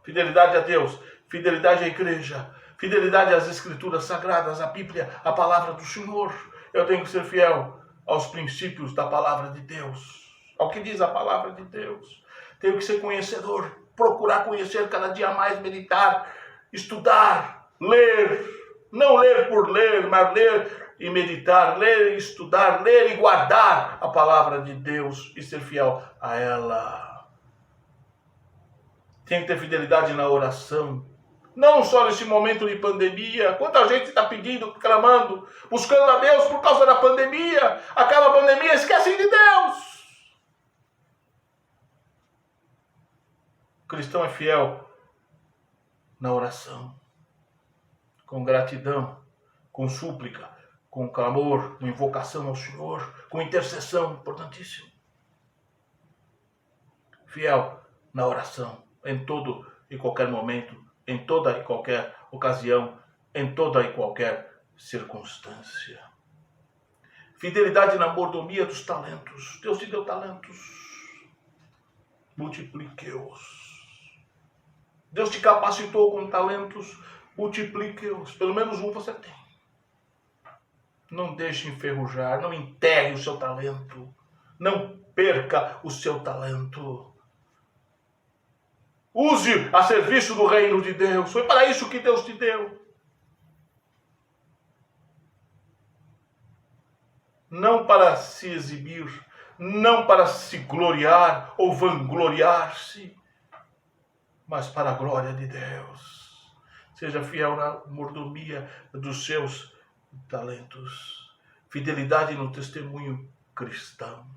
Fidelidade a Deus, fidelidade à igreja, fidelidade às escrituras sagradas, à Bíblia, à palavra do Senhor. Eu tenho que ser fiel aos princípios da palavra de Deus, ao que diz a palavra de Deus. Tenho que ser conhecedor, procurar conhecer cada dia mais, meditar, estudar, ler. Não ler por ler, mas ler e meditar, ler e estudar, ler e guardar a palavra de Deus e ser fiel a ela. Tem que ter fidelidade na oração. Não só nesse momento de pandemia. Quanta gente está pedindo, clamando, buscando a Deus por causa da pandemia. Acaba a pandemia, esquecem de Deus. O cristão é fiel na oração, com gratidão, com súplica, com clamor, com invocação ao Senhor, com intercessão, importantíssimo. fiel na oração, em todo e qualquer momento, em toda e qualquer ocasião, em toda e qualquer circunstância. Fidelidade na mordomia dos talentos. Deus te deu talentos. Multiplique-os. Deus te capacitou com talentos. Multiplique-os. Pelo menos um você tem. Não deixe enferrujar. Não enterre o seu talento. Não perca o seu talento. Use a serviço do reino de Deus. Foi para isso que Deus te deu. Não para se exibir, não para se gloriar ou vangloriar-se, mas para a glória de Deus. Seja fiel na mordomia dos seus talentos. Fidelidade no testemunho cristão.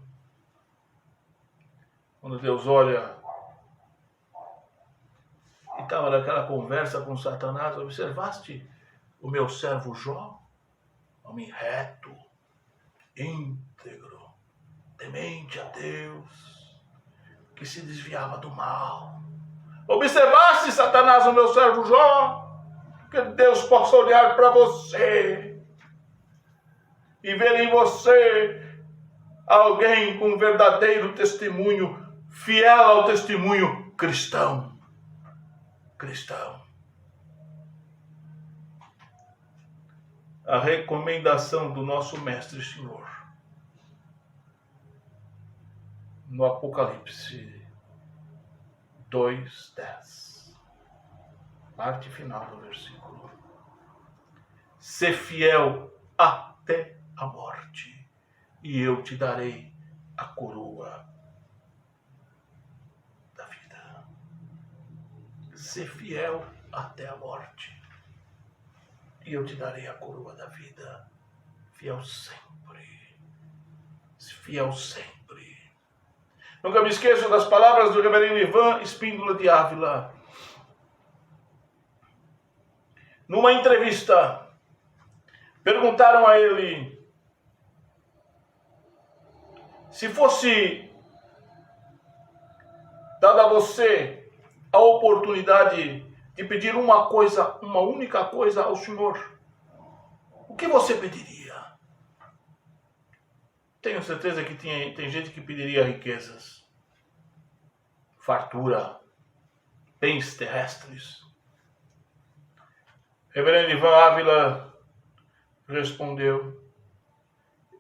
Quando Deus olha e estava naquela conversa com Satanás, observaste o meu servo Jó? Homem reto, íntegro, temente a Deus, que se desviava do mal. Observaste, Satanás, o meu servo Jó? Que Deus possa olhar para você e ver em você alguém com verdadeiro testemunho, fiel ao testemunho cristão. A recomendação do nosso Mestre Senhor no Apocalipse 2:10, parte final do versículo: Sê fiel até a morte, e eu te darei a coroa da vida. Sê fiel até a morte, e eu te darei a coroa da vida. Fiel sempre. Fiel sempre. Nunca me esqueço das palavras do reverendo Ivan Espíndola de Ávila. Numa entrevista, perguntaram a ele se fosse dada a você a oportunidade de pedir uma coisa, uma única coisa ao Senhor, o que você pediria? Tenho certeza que tem gente que pediria riquezas, fartura, bens terrestres. Reverendo Ivan Ávila respondeu: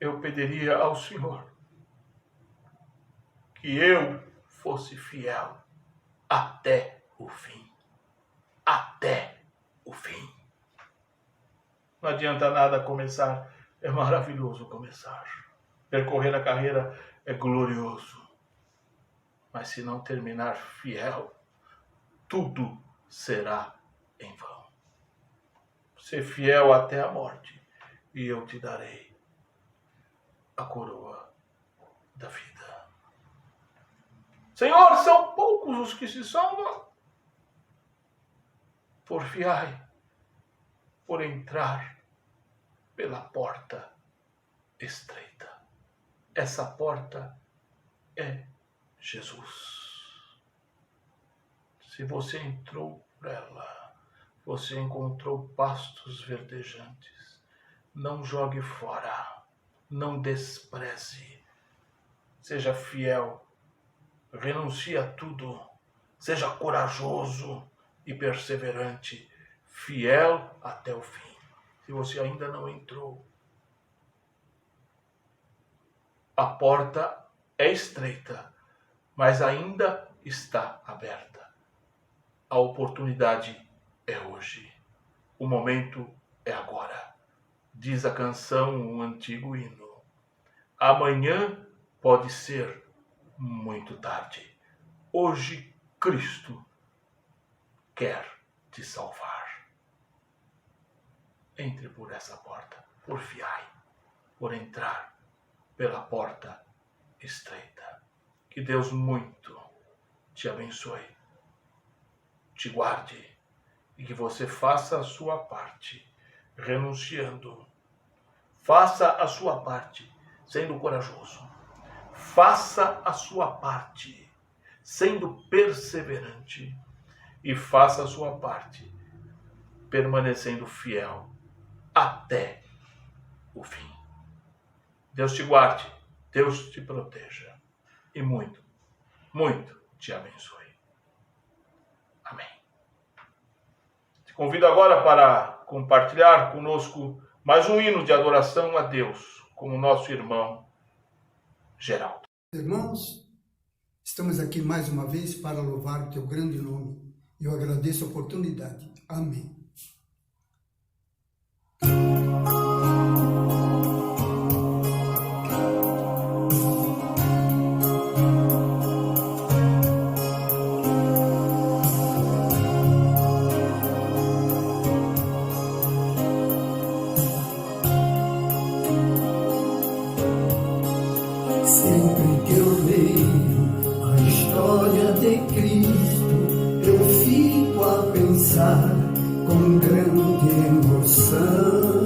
eu pediria ao Senhor que eu fosse fiel até o fim. Até o fim. Não adianta nada começar, é maravilhoso começar. Percorrer a carreira é glorioso. Mas se não terminar fiel, tudo será em vão. Ser fiel até a morte, e eu te darei a coroa da vida. Senhor, são poucos os que se salvam. Porfiai por entrar pela porta estreita. Essa porta é Jesus. Se você entrou por ela, você encontrou pastos verdejantes. Não jogue fora, não despreze. Seja fiel, renuncie a tudo, seja corajoso e perseverante, fiel até o fim. Se você ainda não entrou, a porta é estreita, mas ainda está aberta. A oportunidade é hoje. O momento é agora. Diz a canção, um antigo hino. Amanhã pode ser muito tarde. Hoje Cristo quer te salvar. Entre por essa porta, porfiai, por entrar pela porta estreita. Que Deus muito te abençoe, te guarde e que você faça a sua parte, renunciando. Faça a sua parte, sendo corajoso. Faça a sua parte, sendo perseverante, e faça a sua parte, permanecendo fiel até o fim. Deus te guarde, Deus te proteja e muito, muito te abençoe. Amém. Te convido agora para compartilhar conosco mais um hino de adoração a Deus com o nosso irmão Geraldo. Irmãos, estamos aqui mais uma vez para louvar o teu grande nome. Eu agradeço a oportunidade. Amém. Sempre que eu leio a história de Cristo, eu fico a pensar com grande emoção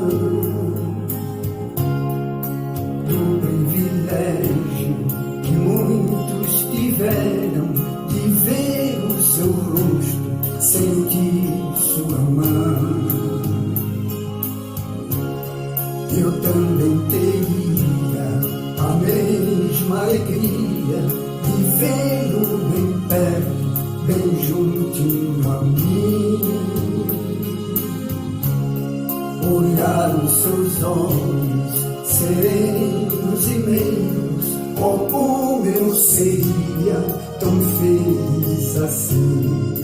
do privilégio que muitos tiveram de ver o seu rosto, sentir sua mão. Eu também teria a mesma alegria de vê-lo bem perto, bem juntinho a mim. Olhar os seus olhos serenos e meus, oh, como eu seria tão feliz assim.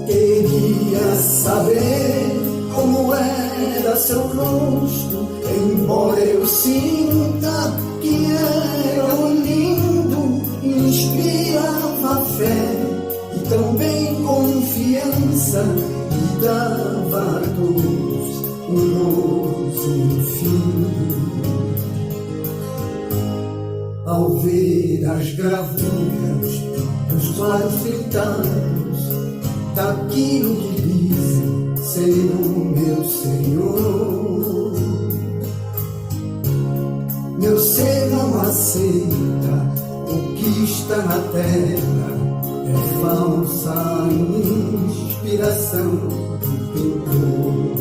Queria saber como era seu rosto, embora eu sinta que era lindo, inspirava fé e também confiança, e dava a todos um novo fim. Ao ver as gravuras dos quadros pintados daquilo que dizem ser o meu Senhor, meu ser não aceita o que está na terra, é falsa inspiração do pintor.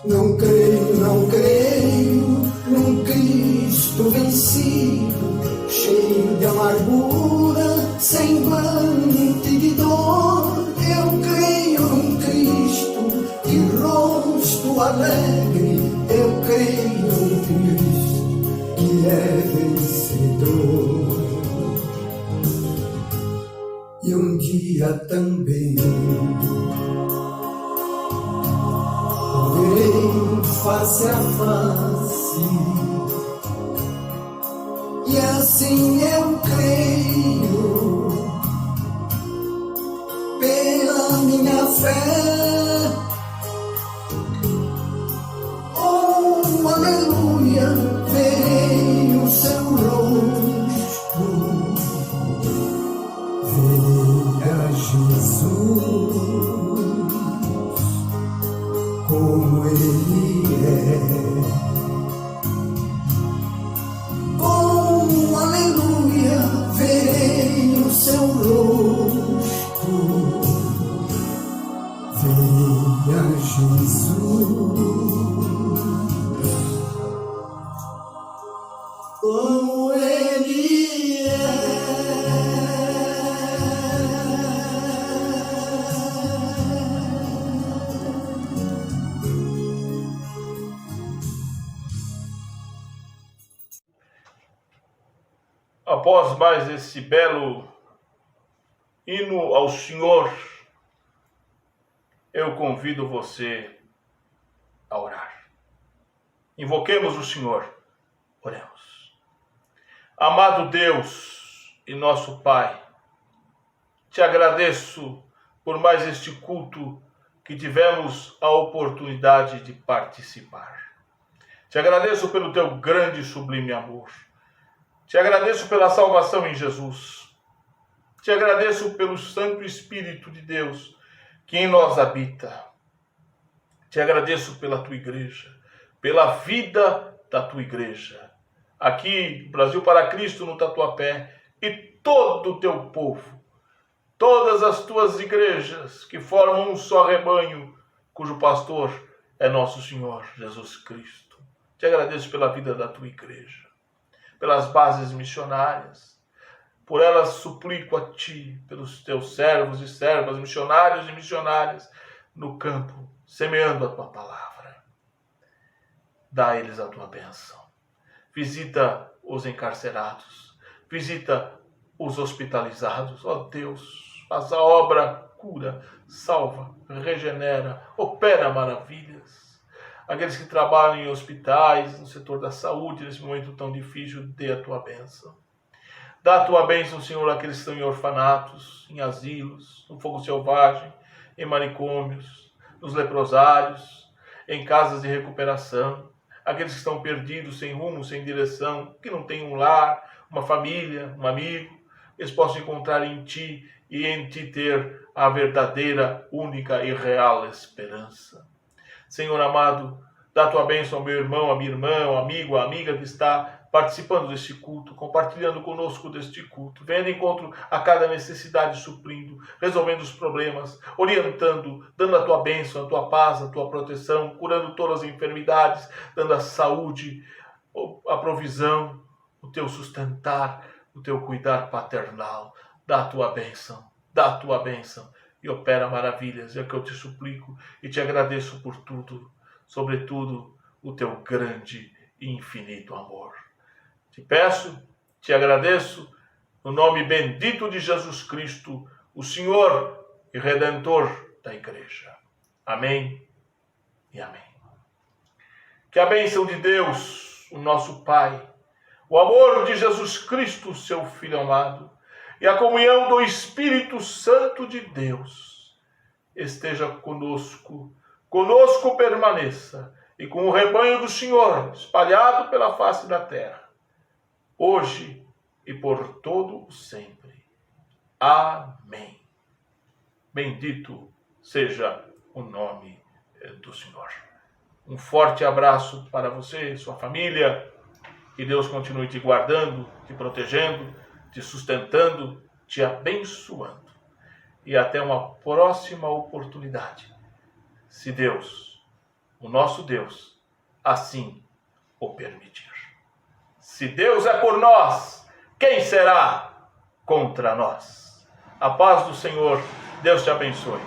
Não creio num Cristo vencido, cheio de amargura, semblante de dor. Eu creio num Cristo de rosto alegre, eu creio num Cristo que é vencedor. E um dia também verei face a face, e assim eu creio pela minha fé. Oh, aleluia, verei o seu rosto, verei a Jesus como Ele é. Oh, aleluia, verei o seu rosto, verei a Jesus como Ele é. Após mais esse belo hino ao Senhor, eu convido você a orar. Invoquemos o Senhor. Oremos. Amado Deus e nosso Pai, te agradeço por mais este culto que tivemos a oportunidade de participar. Te agradeço pelo teu grande e sublime amor. Te agradeço pela salvação em Jesus. Te agradeço pelo Santo Espírito de Deus que em nós habita. Te agradeço pela tua igreja, pela vida da tua igreja. aqui, Brasil para Cristo, no Tatuapé, e todo o teu povo, todas as tuas igrejas que formam um só rebanho, cujo pastor é nosso Senhor Jesus Cristo. Te agradeço pela vida da tua igreja, pelas bases missionárias. Por elas suplico a ti, pelos teus servos e servas, missionários e missionárias no campo, semeando a tua palavra. Dá a eles a tua bênção. Visita os encarcerados. Visita os hospitalizados. Ó Deus, faz a obra, cura, salva, regenera, opera maravilhas. Aqueles que trabalham em hospitais, no setor da saúde, nesse momento tão difícil, dê a tua bênção. Dá a tua bênção, Senhor, àqueles que estão em orfanatos, em asilos, no fogo selvagem, em manicômios, nos leprosários, em casas de recuperação. Aqueles que estão perdidos, sem rumo, sem direção, que não têm um lar, uma família, um amigo. Eles possam encontrar em ti e em ti ter a verdadeira, única e real esperança. Senhor amado, dá a tua bênção ao meu irmão, à minha irmã, ao amigo, à amiga que está participando deste culto, compartilhando conosco deste culto, vendo encontro a cada necessidade, suprindo, resolvendo os problemas, orientando, dando a tua bênção, a tua paz, a tua proteção, curando todas as enfermidades, dando a saúde, a provisão, o teu sustentar, o teu cuidar paternal. Dá a tua bênção e opera maravilhas, é o que eu te suplico e te agradeço por tudo, sobretudo o teu grande e infinito amor. Te peço, te agradeço, no nome bendito de Jesus Cristo, o Senhor e Redentor da Igreja. Amém e amém. Que a bênção de Deus, o nosso Pai, o amor de Jesus Cristo, seu Filho amado, e a comunhão do Espírito Santo de Deus esteja conosco, permaneça, e com o rebanho do Senhor espalhado pela face da terra, hoje e por todo o sempre. Amém. Bendito seja o nome do Senhor. Um forte abraço para você e sua família. Que Deus continue te guardando, te protegendo, te sustentando, te abençoando. E até uma próxima oportunidade, se Deus, o nosso Deus, assim o permitir. Se Deus é por nós, quem será contra nós? A paz do Senhor, Deus te abençoe.